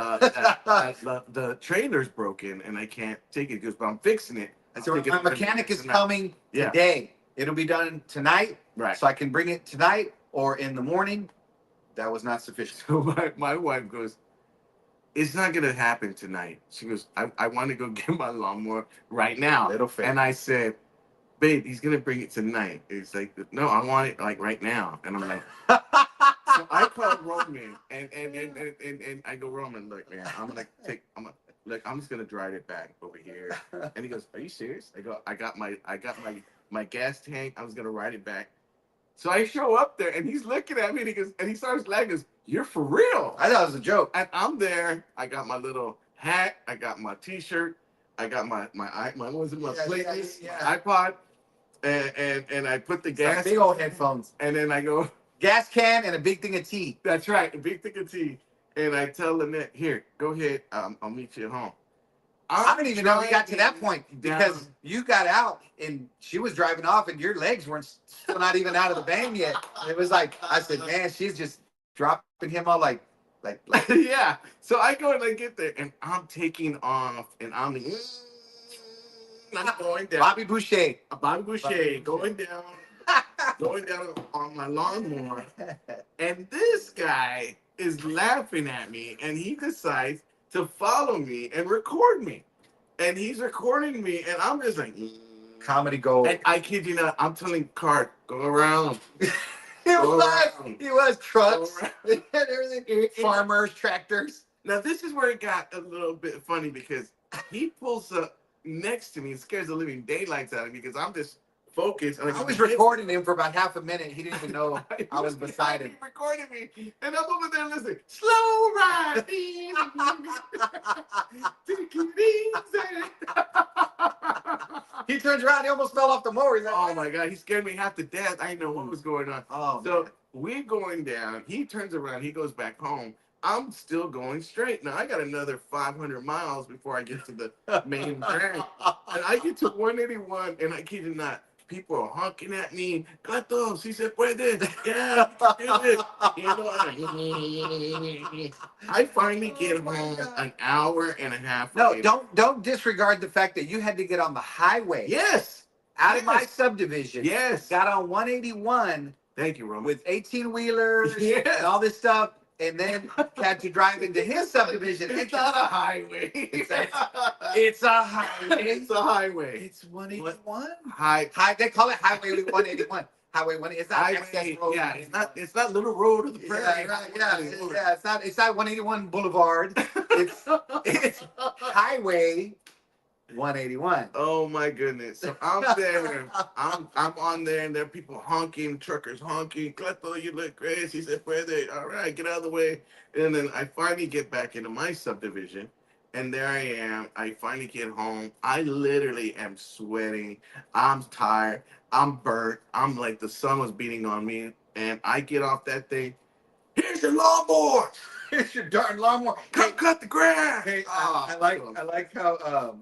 Speaker 1: the trailer's broken and I can't take it. He goes, but I'm fixing it.
Speaker 3: So my mechanic is
Speaker 1: tonight."
Speaker 3: coming
Speaker 1: Yeah.
Speaker 3: today. It'll be done tonight,
Speaker 1: Right.
Speaker 3: so I can bring it tonight or in the morning. That was not sufficient.
Speaker 1: So my wife goes, it's not going to happen tonight. She goes, I want to go get my lawnmower right now.
Speaker 3: Little fair.
Speaker 1: And I said, babe, he's going to bring it tonight. It's like, no, I want it like right now. And I'm like, so I called Roman and I go, Roman, look, man, I'm just gonna drive it back over here. And he goes, are you serious? I go, I got my gas tank. I was gonna ride it back. So I show up there and he's looking at me and he starts laughing. He goes, you're for real?
Speaker 3: I thought it was a joke.
Speaker 1: And I'm there. I got my little hat. I got my T-shirt. I got my what was it? My
Speaker 3: Yeah,
Speaker 1: playlist,
Speaker 3: yeah.
Speaker 1: my iPod. and I put the
Speaker 3: Some
Speaker 1: gas,
Speaker 3: big old headphones,
Speaker 1: and then I go,
Speaker 3: gas can, and a big thing of tea.
Speaker 1: that's right, a big thing of tea. And I tell Lynette, here, go ahead, I'll meet you at home.
Speaker 3: I don't even know we got to that
Speaker 1: driving
Speaker 3: point because you got out and she was driving off and your legs weren't still not even out of the van yet. And it was like I said, man, she's just dropping him all like
Speaker 1: yeah. So I go and I get there and I'm taking off and I'm going down.
Speaker 3: Bobby Boucher.
Speaker 1: Bobby Boucher going down, going down on my lawnmower. And this guy is laughing at me and he decides to follow me and record me. And he's recording me and I'm just like,
Speaker 3: Comedy gold.
Speaker 1: And I kid you not, I'm telling Cart, go around.
Speaker 3: He was trucks and everything. Farmers, tractors.
Speaker 1: Now this is where it got a little bit funny because he pulls up next to me and scares the living daylights out of me because I'm just focused.
Speaker 3: I was recording him for about half a minute. He didn't even know I was beside him.
Speaker 1: He recording me, and I'm over there listening. Slow ride. Take it easy.
Speaker 3: He turns around. He almost fell off the mower. He's like,
Speaker 1: Oh my God, he scared me half to death. I didn't know what was going on.
Speaker 3: Oh,
Speaker 1: so
Speaker 3: man.
Speaker 1: we're going down. He turns around. He goes back home. I'm still going straight. Now I got another 500 miles before I get to the main drag. And I get to 181, and I kid you not, people are honking at me. Cleto, si se puede. Yeah, you know, I finally get home an hour and a half.
Speaker 3: No,
Speaker 1: later.
Speaker 3: don't disregard the fact that you had to get on the highway.
Speaker 1: Yes.
Speaker 3: Out of my subdivision.
Speaker 1: Yes.
Speaker 3: Got on 181.
Speaker 1: Thank you, Roman.
Speaker 3: With 18-wheelers
Speaker 1: Yes.
Speaker 3: and all this stuff. And then had to drive into his subdivision.
Speaker 1: It's not a highway.
Speaker 3: It's a highway.
Speaker 1: It's a highway.
Speaker 3: It's 181. They call it Highway 181. Highway 1. It's not access road.
Speaker 1: Yeah, it's not Little Road of the Prairie.
Speaker 3: Yeah. It's not 181 Boulevard. It's Highway 181.
Speaker 1: Oh my goodness! So I'm there. I'm on there, and there are people honking, truckers honking. Cleto, you look great. He said, "Puede." All right, get out of the way. And then I finally get back into my subdivision, and there I am. I finally get home. I literally am sweating. I'm tired. I'm burnt. I'm like the sun was beating on me, and I get off that thing. Here's your lawnmower.
Speaker 3: Here's your darn lawnmower.
Speaker 1: Cut the grass.
Speaker 3: Hey, I like how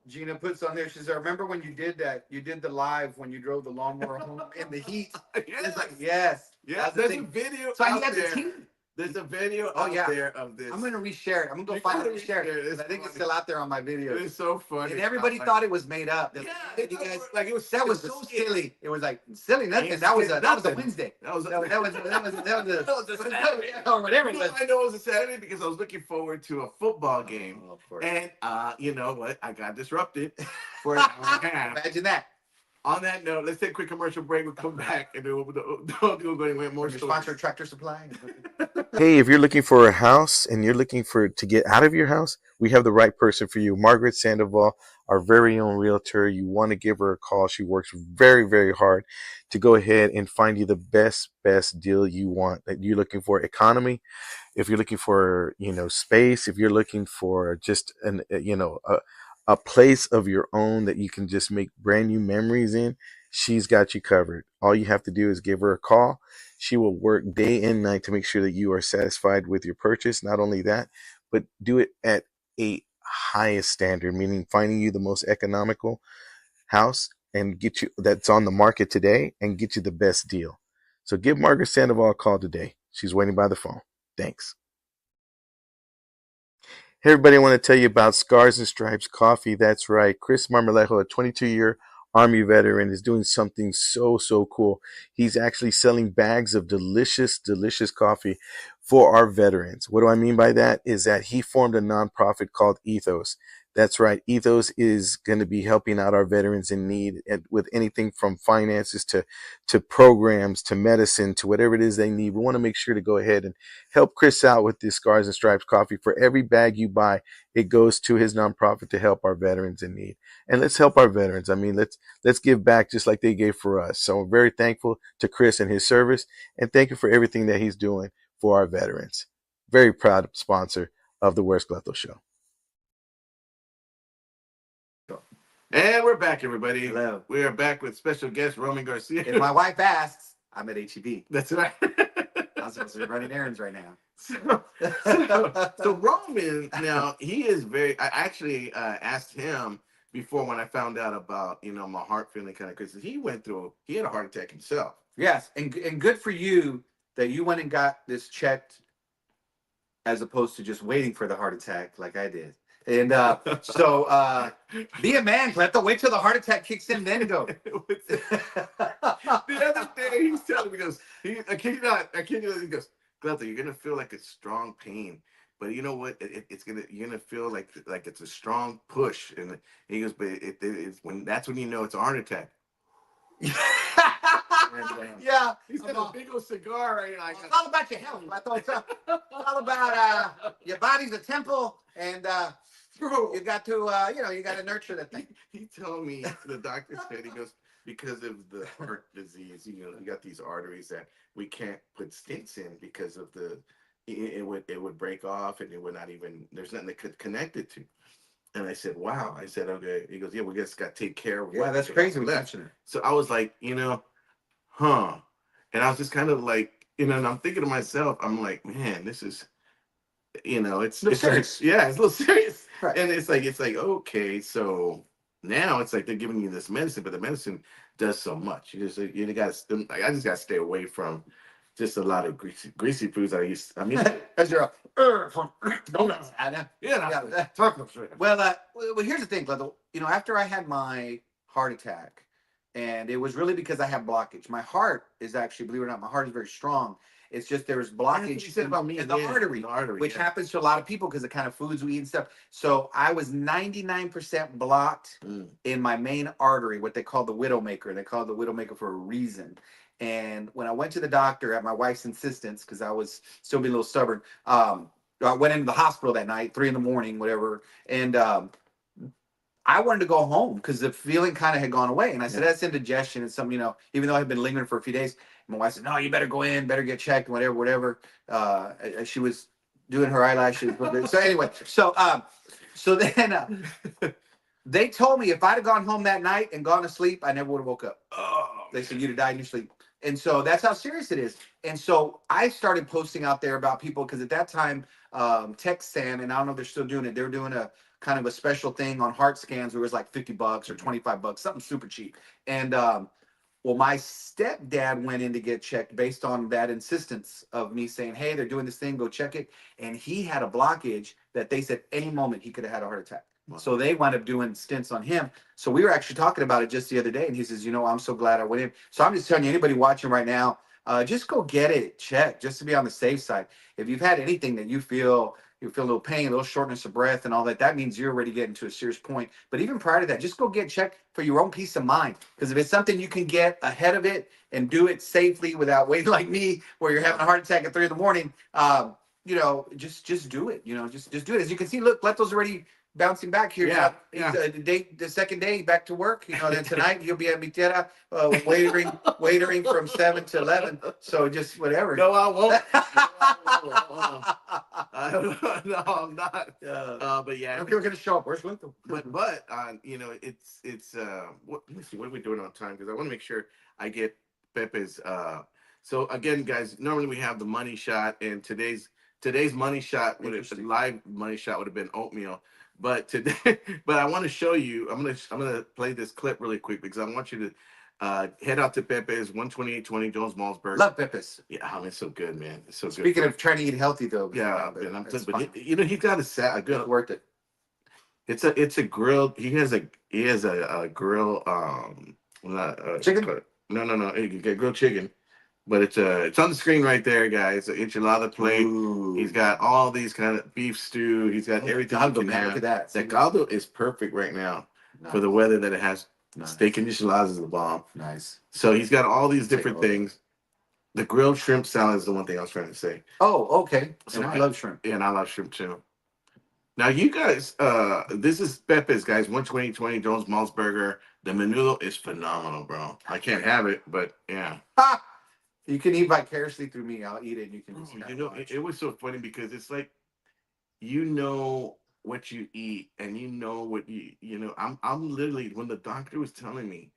Speaker 3: Gina puts on there. She said, "Remember when you did that? You did the live when you drove the lawnmower home in the heat."
Speaker 1: Yes.
Speaker 3: It's like, yes.
Speaker 1: There's a video
Speaker 3: So
Speaker 1: out
Speaker 3: he had
Speaker 1: there.
Speaker 3: the team.
Speaker 1: There's a video out there of this.
Speaker 3: I'm gonna reshare it. I'm gonna go find it and reshare it. I think it's still out there on my video.
Speaker 1: It's so funny.
Speaker 3: And everybody thought it was made up.
Speaker 1: Yeah,
Speaker 3: You guys,
Speaker 1: like it was
Speaker 3: that was so silly. It was like silly nothing. That was a Wednesday. That was or whatever it was.
Speaker 1: I know it was a Saturday because I was looking forward to a football game.
Speaker 3: Oh, of course.
Speaker 1: And you know what? I got disrupted for an hour and a half.
Speaker 3: Imagine that.
Speaker 1: On that note, let's take a quick commercial break. We'll come back and then we'll go anywhere more.
Speaker 3: Sponsor Tractor Supply.
Speaker 2: Hey, if you're looking for a house and you're looking to get out of your house, we have the right person for you. Margaret Sandoval, our very own realtor. You want to give her a call. She works very, very hard to go ahead and find you the best deal you want. That you're looking for economy, if you're looking for, space, if you're looking for just a place of your own that you can just make brand new memories in, she's got you covered. All you have to do is give her a call. She will work day and night to make sure that you are satisfied with your purchase. Not only that, but do it at a highest standard, meaning finding you the most economical house and get you that's on the market today and get you the best deal. So give Margaret Sandoval a call today. She's waiting by the phone. Thanks. Hey everybody, I want to tell you about Scars and Stripes Coffee. That's right. Chris Marmolejo, a 22-year Army veteran, is doing something so cool. He's actually selling bags of delicious coffee for our veterans. What do I mean by that? Is that he formed a nonprofit called Ethos. That's right. Ethos is going to be helping out our veterans in need with anything from finances to programs to medicine to whatever it is they need. We want to make sure to go ahead and help Chris out with this Scars and Stripes coffee. For every bag you buy, it goes to his nonprofit to help our veterans in need. And let's help our veterans. I mean, let's give back just like they gave for us. So we're very thankful to Chris and his service, and thank you for everything that he's doing for our veterans. Very proud sponsor of the Where's Cleto Show.
Speaker 1: And we're back, everybody.
Speaker 3: Hello.
Speaker 1: We are back with special guest Roman Garcia.
Speaker 3: If my wife asks, I'm at HEB.
Speaker 1: That's right.
Speaker 3: I'm supposed to be running errands right now.
Speaker 1: So Roman, now he is very. I actually asked him before when I found out about my heart feeling kind of because he had a heart attack himself.
Speaker 3: Yes, and good for you that you went and got this checked as opposed to just waiting for the heart attack like I did. And so be a man, Cleto. Wait till the heart attack kicks in, then go.
Speaker 1: The other day he's telling me, I kid you not, he goes, Cleto, you're gonna feel like a strong pain. But you know what? You're gonna feel like it's a strong push, and he goes, but it's that's when you know it's a heart attack.
Speaker 3: Yeah,
Speaker 1: he's got a big old cigar right now.
Speaker 3: It's all about your health. I thought it's all about your body's a temple, and you got to you got to nurture the thing.
Speaker 1: He told me, the doctor said, he goes, because of the heart disease, you got these arteries that we can't put stents in because of it would break off, and it would not even, there's nothing that could connect it to. And I said, wow. I said, okay. He goes, yeah, we just got to take care of
Speaker 3: Yeah, that's crazy.
Speaker 1: So I was like, huh. And I was just kind of like, and I'm thinking to myself, I'm like, man, this is, it's
Speaker 3: serious.
Speaker 1: Yeah, it's a little serious.
Speaker 3: Right.
Speaker 1: And it's like, okay, so now it's like they're giving you this medicine, but the medicine does so much. I just got to stay away from just a lot of greasy foods.
Speaker 3: As you're donuts.
Speaker 1: Yeah.
Speaker 3: Well, here's the thing, Cleto. After I had my heart attack, and it was really because I have blockage. My heart is actually, believe it or not, my heart is very strong. It's just there was blockage in the artery, which happens to a lot of people because of the kind of foods we eat and stuff. So I was 99% blocked in my main artery, what they call the widowmaker. They call it the widowmaker for a reason. And when I went to the doctor at my wife's insistence, because I was still being a little stubborn, I went into the hospital that night, 3 a.m, whatever. And I wanted to go home because the feeling kind of had gone away. And I said, that's indigestion. It's something, even though I had been lingering for a few days. My wife said, no, you better go in, better get checked, whatever. She was doing her eyelashes. So anyway, so then they told me if I'd have gone home that night and gone to sleep, I never would have woke up. They said, you'd have died in your sleep. And so that's how serious it is. And so I started posting out there about people because at that time, Texan, and I don't know if they're still doing it, they were doing a kind of a special thing on heart scans where it was like $50 or $25, something super cheap. And well, my stepdad went in to get checked based on that insistence of me saying, hey, they're doing this thing, go check it. And he had a blockage that they said any moment he could have had a heart attack. Wow. So they wound up doing stints on him. So we were actually talking about it just the other day. And he says, I'm so glad I went in. So I'm just telling you, anybody watching right now, just go get it checked just to be on the safe side. If you've had anything that you feel a little pain, a little shortness of breath and all that, that means you're already getting to a serious point. But even prior to that, just go get checked for your own peace of mind. Because if it's something you can get ahead of it and do it safely without waiting like me, where you're having a heart attack at 3 a.m, just do it. Just do it. As you can see, look, Leto's already bouncing back here.
Speaker 1: Yeah.
Speaker 3: The second day back to work. Then tonight you'll be at Mitera, waitering from 7 to 11. So just whatever.
Speaker 1: No, I won't. No, I'm not. But yeah,
Speaker 3: okay, we're gonna show up. Where's Lito?
Speaker 1: But it's let me see, what are we doing on time? Because I want to make sure I get Pepe's. So again, guys, normally we have the money shot, and today's money shot live money shot would have been oatmeal. But I want to show you. I'm gonna play this clip really quick because I want you to head out to Pepe's 12820 Jones Maltzberger.
Speaker 3: Love Pepe's.
Speaker 1: Yeah, it's so good, man. It's so good.
Speaker 3: Speaking of trying to eat healthy, though.
Speaker 1: Yeah, and I'm but he's got a good.
Speaker 3: Worth it.
Speaker 1: It's a grilled. He has a grill.
Speaker 3: Chicken?
Speaker 1: No. You get grilled chicken. But it's on the screen right there, guys. An enchilada plate. Ooh. He's got all these kind of beef stew. He's got everything.
Speaker 3: Caldo, man. Look at that.
Speaker 1: The caldo is perfect right now for the weather that it has. Nice. Steak and enchiladas is the bomb.
Speaker 3: Nice.
Speaker 1: So he's got all these different things. The grilled shrimp salad is the one thing I was trying to say.
Speaker 3: Oh, okay. So I love shrimp.
Speaker 1: Yeah, and I love shrimp too. Now you guys, this is Pepe's, guys. 12020 Jones Maltzberger. The menudo is phenomenal, bro. I can't have it, but yeah.
Speaker 3: Ha! You can eat vicariously through me. I'll eat it. And you can just
Speaker 1: it was so funny because it's like, what you eat and you know what you know. I'm literally, when the doctor was telling me,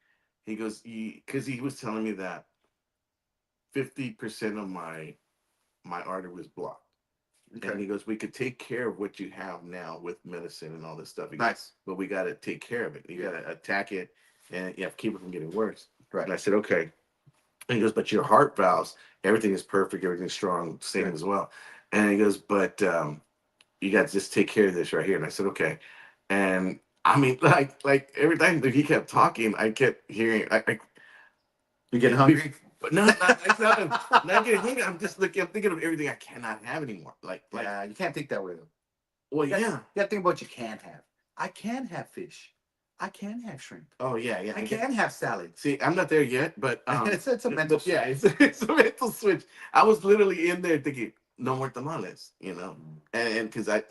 Speaker 1: he goes, because he was telling me that 50% of my artery was blocked.
Speaker 3: Okay.
Speaker 1: And he goes, we could take care of what you have now with medicine and all this stuff. He goes,
Speaker 3: Nice.
Speaker 1: but we got to take care of it. You
Speaker 3: Yeah.
Speaker 1: got to attack it and you have to keep it from getting worse.
Speaker 3: Right.
Speaker 1: And I said, okay. And he goes, but your heart valves, everything is perfect, everything's strong, same
Speaker 3: Good.
Speaker 1: as well. And he goes, but you got to just take care of this right here. And I said, okay. And I mean, like every time that he kept talking, I kept hearing,
Speaker 3: You getting hungry?
Speaker 1: but no, it's not getting hungry. I'm just looking, I'm thinking of everything I cannot have anymore. Like,
Speaker 3: Yeah, you can't think that way though.
Speaker 1: well,
Speaker 3: You
Speaker 1: yeah.
Speaker 3: gotta think about what you can have. I can have fish. I can have shrimp.
Speaker 1: Oh, yeah, yeah.
Speaker 3: I can have salad.
Speaker 1: See, I'm not there yet, but
Speaker 3: it's a mental
Speaker 1: yeah, it's a mental switch. I was literally in there thinking, no more tamales, you know, and because I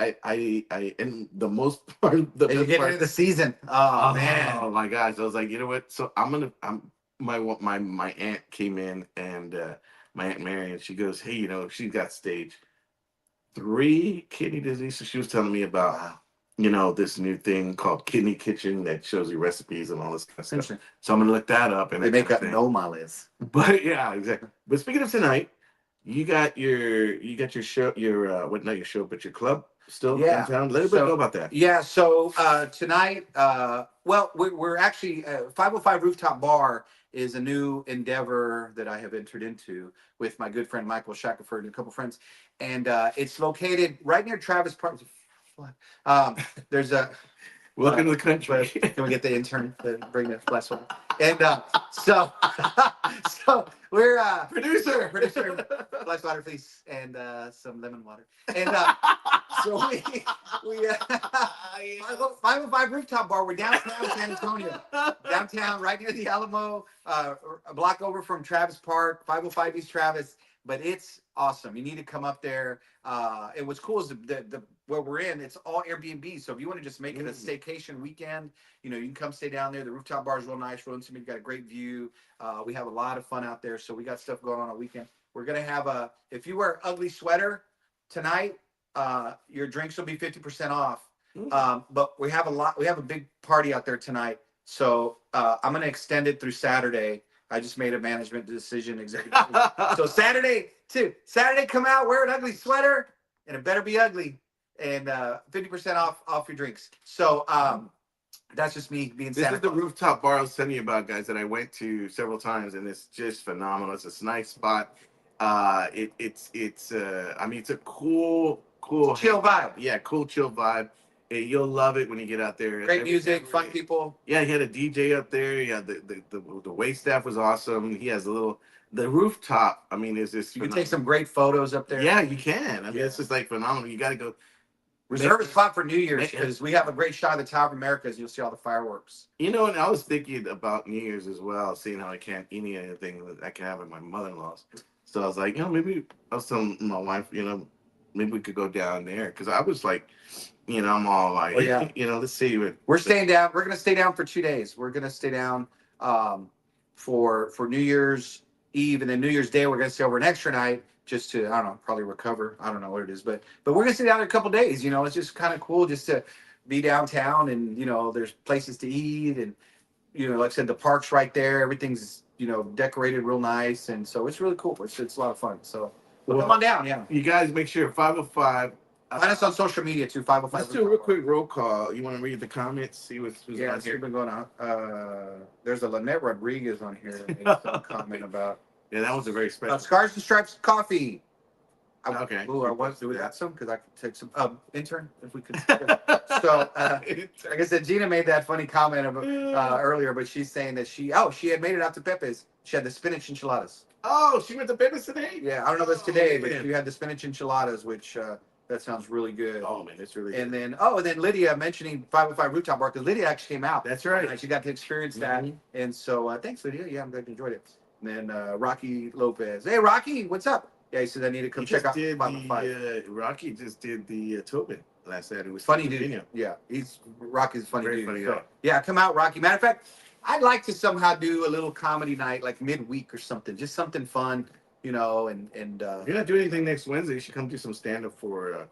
Speaker 1: and the most part, the
Speaker 3: And you
Speaker 1: best
Speaker 3: get
Speaker 1: part,
Speaker 3: into the season. Oh,
Speaker 1: oh
Speaker 3: man.
Speaker 1: my gosh, I was like, you know what? So I'm my aunt came in and my aunt Mary, and she goes, hey, you know, she's got stage 3 kidney disease. So she was telling me about,
Speaker 3: Wow.
Speaker 1: you know, this new thing called Kidney Kitchen that shows you recipes and all this kind of stuff.
Speaker 3: Interesting.
Speaker 1: So I'm gonna look that up and
Speaker 3: They
Speaker 1: that
Speaker 3: make
Speaker 1: kind
Speaker 3: up
Speaker 1: of thing.
Speaker 3: no males.
Speaker 1: But yeah, exactly. But speaking of tonight, you got your show, your what, not your show, but your club still
Speaker 3: Yeah.
Speaker 1: downtown. Let everybody know about that.
Speaker 3: Yeah. So tonight, well, we're actually 505 Rooftop Bar is a new endeavor that I have entered into with my good friend Michael Shackelford and a couple friends, and it's located right near Travis Park. There's a
Speaker 1: Welcome to the country.
Speaker 3: Can we get the intern to bring the flash one? And so we're producer flash water please and some lemon water and so we 505 Rooftop Bar. We're downtown San Antonio, downtown right near the Alamo, a block over from Travis Park, 505 East Travis. But it's awesome. You need to come up there. And what's cool is the where we're in, it's all Airbnb. So if you want to just make it a staycation weekend, you know, you can come stay down there. The rooftop bar is real nice, real intimate. You got a great view. We have a lot of fun out there. So we got stuff going on weekend. We're gonna have if you wear ugly sweater tonight, your drinks will be 50% off. But we have a big party out there tonight. So I'm gonna extend it through Saturday. I just made a management decision executive. So Saturday, come out, wear an ugly sweater, and it better be ugly, and 50% off your drinks. So that's just me being
Speaker 1: This
Speaker 3: Santa
Speaker 1: is the
Speaker 3: Claus.
Speaker 1: rooftop bar I was telling you about, guys, that I went to several times, and it's just phenomenal. It's a nice spot. It's I mean, it's a cool
Speaker 3: Chill vibe.
Speaker 1: Yeah, cool chill vibe. You'll love it when you get out there.
Speaker 3: Great music, fun people.
Speaker 1: Yeah, he had a DJ up there. Yeah, the wait staff was awesome. He has the rooftop. I mean, is this?
Speaker 3: You can take some great photos up there.
Speaker 1: Yeah, you can. I mean,
Speaker 3: Yeah.
Speaker 1: it's just like phenomenal. You got to go.
Speaker 3: Reserve a spot for New Year's because we have a great shot of the Tower of Americas. You'll see all the fireworks.
Speaker 1: You know, and I was thinking about New Year's as well, seeing how I can't eat anything that I can have at my mother-in-law's. So I was like, you know, maybe I was telling my wife, you know, maybe we could go down there because I was like, you know, I'm all like,
Speaker 3: Oh, yeah.
Speaker 1: you know, let's see.
Speaker 3: We're staying down. We're gonna stay down for 2 days. We're gonna stay down for New Year's Eve, and then New Year's Day we're gonna stay over an extra night just to, I don't know, probably recover. I don't know what it is, but we're gonna stay down there a couple days. You know, it's just kind of cool just to be downtown, and you know, there's places to eat, and you know, like I said, the park's right there. Everything's, you know, decorated real nice, and so it's really cool. It's a lot of fun. So come on down. Yeah,
Speaker 1: You guys make sure 505.
Speaker 3: find us on social media too. 505.
Speaker 1: Let's do a real quick roll call. You want to read the comments? See who's
Speaker 3: Yeah,
Speaker 1: on
Speaker 3: so we've
Speaker 1: here.
Speaker 3: been going on. There's a Lynette Rodriguez on here that made some comment about
Speaker 1: Yeah, that was a very special.
Speaker 3: Scars and Stripes coffee.
Speaker 1: Okay.
Speaker 3: Ooh, I want to do that some because I could take some. Intern, if we could. So, like I said, Gina made that funny comment earlier, but she's saying that she had made it out to Pepe's. She had the spinach enchiladas.
Speaker 1: Oh, she went to Pepe today?
Speaker 3: Yeah, I don't know if it's today, but
Speaker 1: man.
Speaker 3: she had the spinach enchiladas, which that sounds really good.
Speaker 1: Oh man, it's really
Speaker 3: And
Speaker 1: good.
Speaker 3: then Lydia mentioning 505 Rooftop Bar because Lydia actually came out.
Speaker 1: That's right.
Speaker 3: And she got to experience that.
Speaker 1: Mhm.
Speaker 3: And so thanks, Lydia. Yeah, I'm glad you enjoyed it. And then Rocky Lopez. Hey, Rocky, what's up? Yeah, he said I need to come check out 505.
Speaker 1: Rocky just did the Tobin last Saturday. It was
Speaker 3: Funny
Speaker 1: Virginia.
Speaker 3: dude. Yeah, Rocky's a funny
Speaker 1: Very
Speaker 3: dude.
Speaker 1: funny
Speaker 3: So,
Speaker 1: guy.
Speaker 3: yeah, come out, Rocky. Matter of fact, I'd like to somehow do a little comedy night like midweek or something. Just something fun, you know, and
Speaker 1: If you're not doing anything next Wednesday, you should come do some stand up for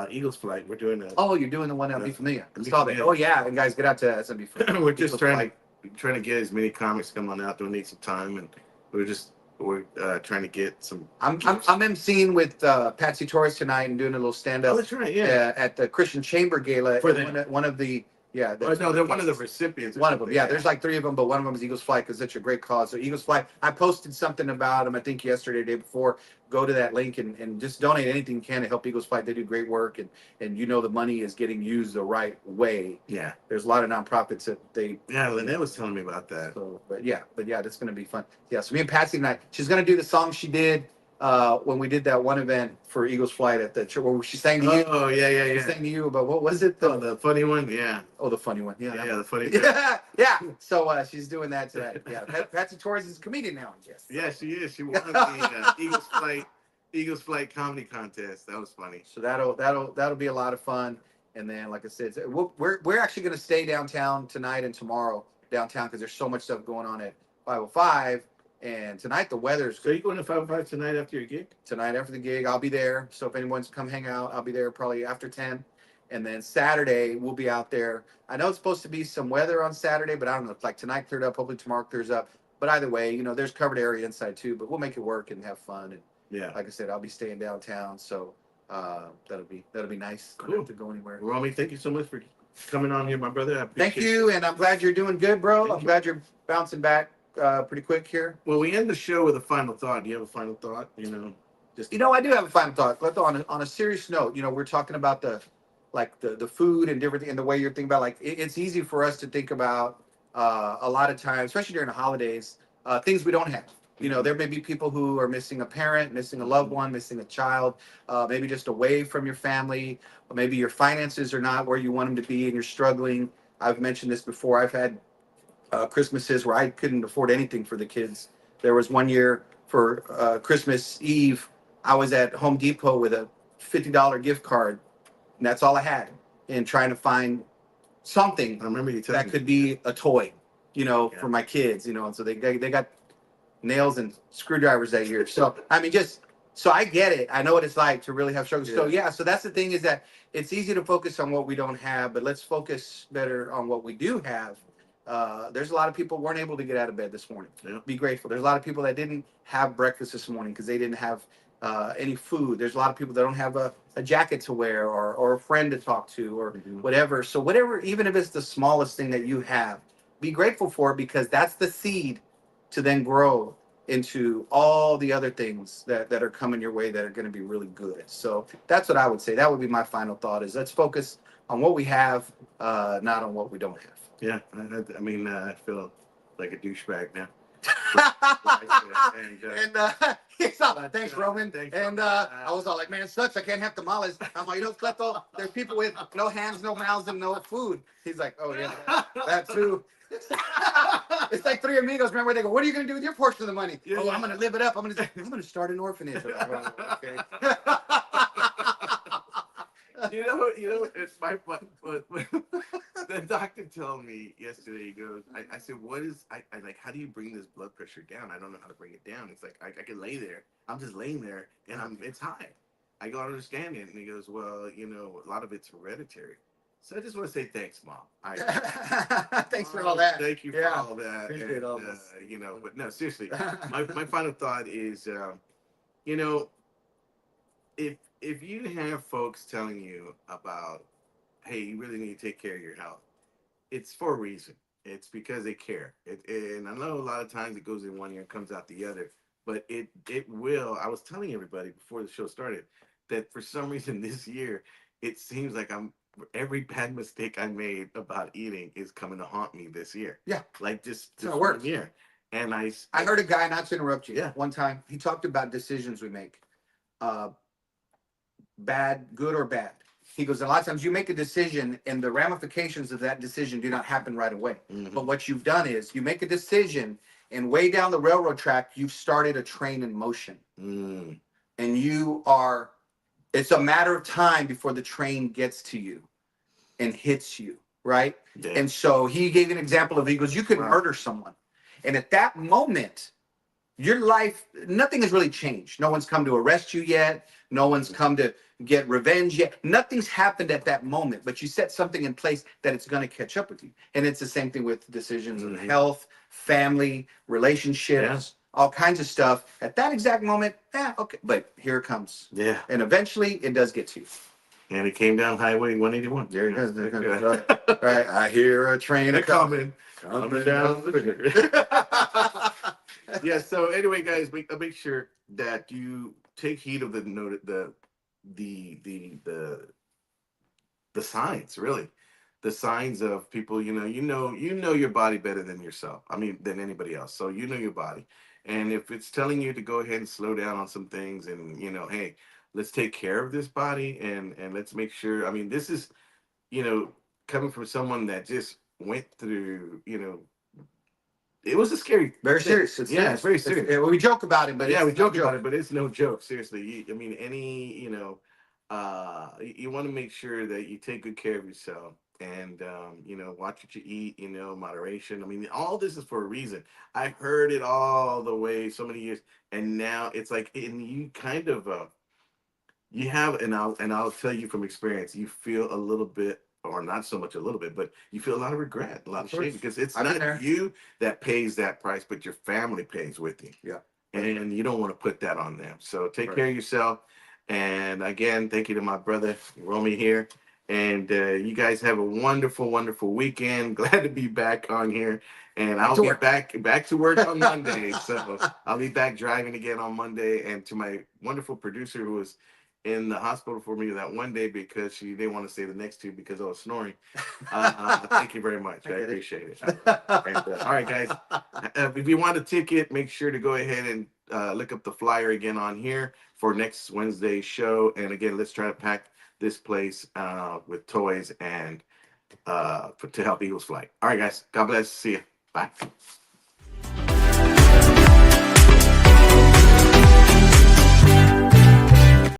Speaker 1: Eagles flight. We're doing a.
Speaker 3: Oh, you're doing the one that'll be familiar. I
Speaker 1: Be
Speaker 3: saw that.
Speaker 1: Familiar.
Speaker 3: Oh yeah, and guys, get out to that. That's gonna be fun.
Speaker 1: We're just
Speaker 3: Eagles
Speaker 1: trying
Speaker 3: flight.
Speaker 1: to get as many comics coming out. Don't need some time, and we're trying to get some.
Speaker 3: I'm emceeing with Patsy Torres tonight and doing a little stand
Speaker 1: Oh,
Speaker 3: up
Speaker 1: that's right. Yeah.
Speaker 3: at the Christian Chamber Gala.
Speaker 1: For
Speaker 3: And
Speaker 1: the-
Speaker 3: one of the
Speaker 1: Oh, no, they're one of the recipients. or
Speaker 3: one of them.
Speaker 1: something.
Speaker 3: Yeah, there's like 3 of them, but one of them is Eagles Flight because it's a great cause. So Eagles Flight, I posted something about them, I think yesterday, day before. Go to that link and just donate anything you can to help Eagles Flight. They do great work, and the money is getting used the right way.
Speaker 1: Yeah.
Speaker 3: There's a lot of nonprofits that they.
Speaker 1: Yeah, Lynette was telling me about that.
Speaker 3: So, but yeah, that's gonna be fun. Yeah, so me and Patsy tonight, she's gonna do the song she did when we did that one event for Eagles Flight at the church where she sang to you.
Speaker 1: Oh, yeah.
Speaker 3: She sang to you about what was it?
Speaker 1: Oh, the funny one. Yeah.
Speaker 3: The funny one. Yeah,
Speaker 1: Yeah, the funny.
Speaker 3: yeah. So she's doing that tonight. Yeah, Patsy Torres is a comedian now, I guess.
Speaker 1: Yeah, she is. She won the Eagles Flight comedy contest. That was funny.
Speaker 3: So that'll be a lot of fun. And then, like I said, we're actually going to stay downtown tonight and tomorrow downtown because there's so much stuff going on at 505. And tonight the weather's
Speaker 1: So you going to 505 tonight after your gig?
Speaker 3: tonight after the gig. I'll be there. So if anyone's come hang out, I'll be there probably after 10. And then Saturday we'll be out there. I know it's supposed to be some weather on Saturday, but I don't know. Like tonight cleared up. Hopefully tomorrow clears up. But either way, there's covered area inside too. But we'll make it work and have fun. And
Speaker 1: Yeah.
Speaker 3: like I said, I'll be staying downtown. So that'll be nice.
Speaker 1: Cool.
Speaker 3: Don't have to go anywhere.
Speaker 1: Romy, thank you so much for coming on here, my brother. I
Speaker 3: Thank
Speaker 1: appreciate
Speaker 3: you, and I'm glad you're doing good, bro.
Speaker 1: Thank
Speaker 3: I'm
Speaker 1: you.
Speaker 3: glad you're bouncing back pretty quick here.
Speaker 1: Well, we end the show with a final thought. Do you have a final thought? Just
Speaker 3: I do have a final thought. Cleto, on a serious note, we're talking about the food and different, and the way you're thinking about, like, it's easy for us to think about a lot of times, especially during the holidays, things we don't have. There may be people who are missing a parent, missing a loved one, missing a child, maybe just away from your family, or maybe your finances are not where you want them to be and you're struggling. I've mentioned this before. I've had Christmases where I couldn't afford anything for the kids. There was one year for Christmas Eve, I was at Home Depot with a $50 gift card, and that's all I had, and trying to find something
Speaker 1: I remember you telling
Speaker 3: that
Speaker 1: me.
Speaker 3: could be a toy,
Speaker 1: Yeah.
Speaker 3: for my kids, and so they got nails and screwdrivers that year. So so I get it. I know what it's like to really have struggles. So that's the thing, is that it's easy to focus on what we don't have, but let's focus better on what we do have. There's a lot of people who weren't able to get out of bed this morning.
Speaker 1: Yeah.
Speaker 3: Be grateful. There's a lot of people that didn't have breakfast this morning because they didn't have any food. There's a lot of people that don't have a jacket to wear or a friend to talk to or whatever. So whatever, even if it's the smallest thing that you have, be grateful for it, because that's the seed to then grow into all the other things that are coming your way that are going to be really good. So that's what I would say. That would be my final thought, is let's focus on what we have, not on what we don't have.
Speaker 1: Yeah, I feel like a douchebag now.
Speaker 3: He's all like, thanks, Roman.
Speaker 1: Thanks,
Speaker 3: And
Speaker 1: Roman.
Speaker 3: I was all like, man, it sucks. I can't have tamales. I'm like, Cleto, there's people with no hands, no mouths, and no food. He's like, oh, yeah, that too. It's like Three Amigos. Remember, they go, what are you going to do with your portion of the money?
Speaker 1: Yeah.
Speaker 3: Oh, I'm going to live it up. I'm going to start an orphanage. I'm like, oh, okay.
Speaker 1: It's my fun. The doctor told me yesterday, he goes, I said, I like, how do you bring this blood pressure down? I don't know how to bring it down. It's like, I can lay there. I'm just laying there and it's high. I go, I understand it. And he goes, well, a lot of it's hereditary. So I just want to say thanks, Mom.
Speaker 3: Thanks for all that.
Speaker 1: Thank you for
Speaker 3: Yeah.
Speaker 1: all that.
Speaker 3: Appreciate all this.
Speaker 1: But no, seriously, my final thought is, if you have folks telling you about, hey, you really need to take care of your health, it's for a reason. It's because they care. And I know a lot of times it goes in one ear and comes out the other, but it will. I was telling everybody before the show started that for some reason this year, it seems like every bad mistake I made about eating is coming to haunt me this year.
Speaker 3: Yeah.
Speaker 1: Like this
Speaker 3: how it works.
Speaker 1: year. And I
Speaker 3: heard a guy, not to interrupt you,
Speaker 1: Yeah.
Speaker 3: one time, he talked about decisions we make. Bad, good or bad. He goes, a lot of times you make a decision and the ramifications of that decision do not happen right away.
Speaker 1: Mhm.
Speaker 3: But what you've done is you make a decision, and way down the railroad track, you've started a train in motion.
Speaker 1: Mm.
Speaker 3: And it's a matter of time before the train gets to you and hits you, right?
Speaker 1: Yeah.
Speaker 3: And so he gave an example of, he goes, you could
Speaker 1: Wow.
Speaker 3: murder someone. And at that moment, your life, nothing has really changed. No one's come to arrest you yet. No one's come to get revenge yet. Nothing's happened at that moment, but you set something in place that it's going to catch up with you. And it's the same thing with decisions in health, family, relationships, all kinds of stuff. At that exact moment, okay, but here it comes.
Speaker 1: Yeah.
Speaker 3: And eventually it does get to you.
Speaker 1: And it came down Highway 181.
Speaker 3: There it goes. There it goes. Right. I hear a train coming
Speaker 1: down the Yeah. So anyway, guys, make sure that you take heed of the signs. Really, the signs of people. You know your body better than yourself. I mean, than anybody else. So you know your body, and if it's telling you to go ahead and slow down on some things, and hey, let's take care of this body, and let's make sure. I mean, this is coming from someone that just went through. It was a scary,
Speaker 3: very serious.
Speaker 1: It's very serious.
Speaker 3: We joke about it, but
Speaker 1: we joke about it, but it's no joke. Seriously, I mean, you want to make sure that you take good care of yourself, and watch what you eat. Moderation. I mean, all this is for a reason. I heard it all the way so many years, and now it's like, and you kind of you have, and I'll tell you from experience, you feel a little bit, or not so much a little bit, but you feel a lot of regret, a lot of shame, because it's not you that pays that price, but your family pays with you.
Speaker 3: Yeah.
Speaker 1: And you don't want to put that on them. So take care of yourself. And again, thank you to my brother, Romy here. And you guys have a wonderful, wonderful weekend. Glad to be back on here. And I'll be back to work on Monday. So I'll be back driving again on Monday. And to my wonderful producer who was in the hospital for me that one day because she didn't want to stay the next two because I was snoring. Thank you very much. I appreciate it. All right, guys. If you want a ticket, make sure to go ahead and look up the flyer again on here for next Wednesday's show. And again, let's try to pack this place with toys and to help Eagles fly. All right, guys. God bless. See you. Bye.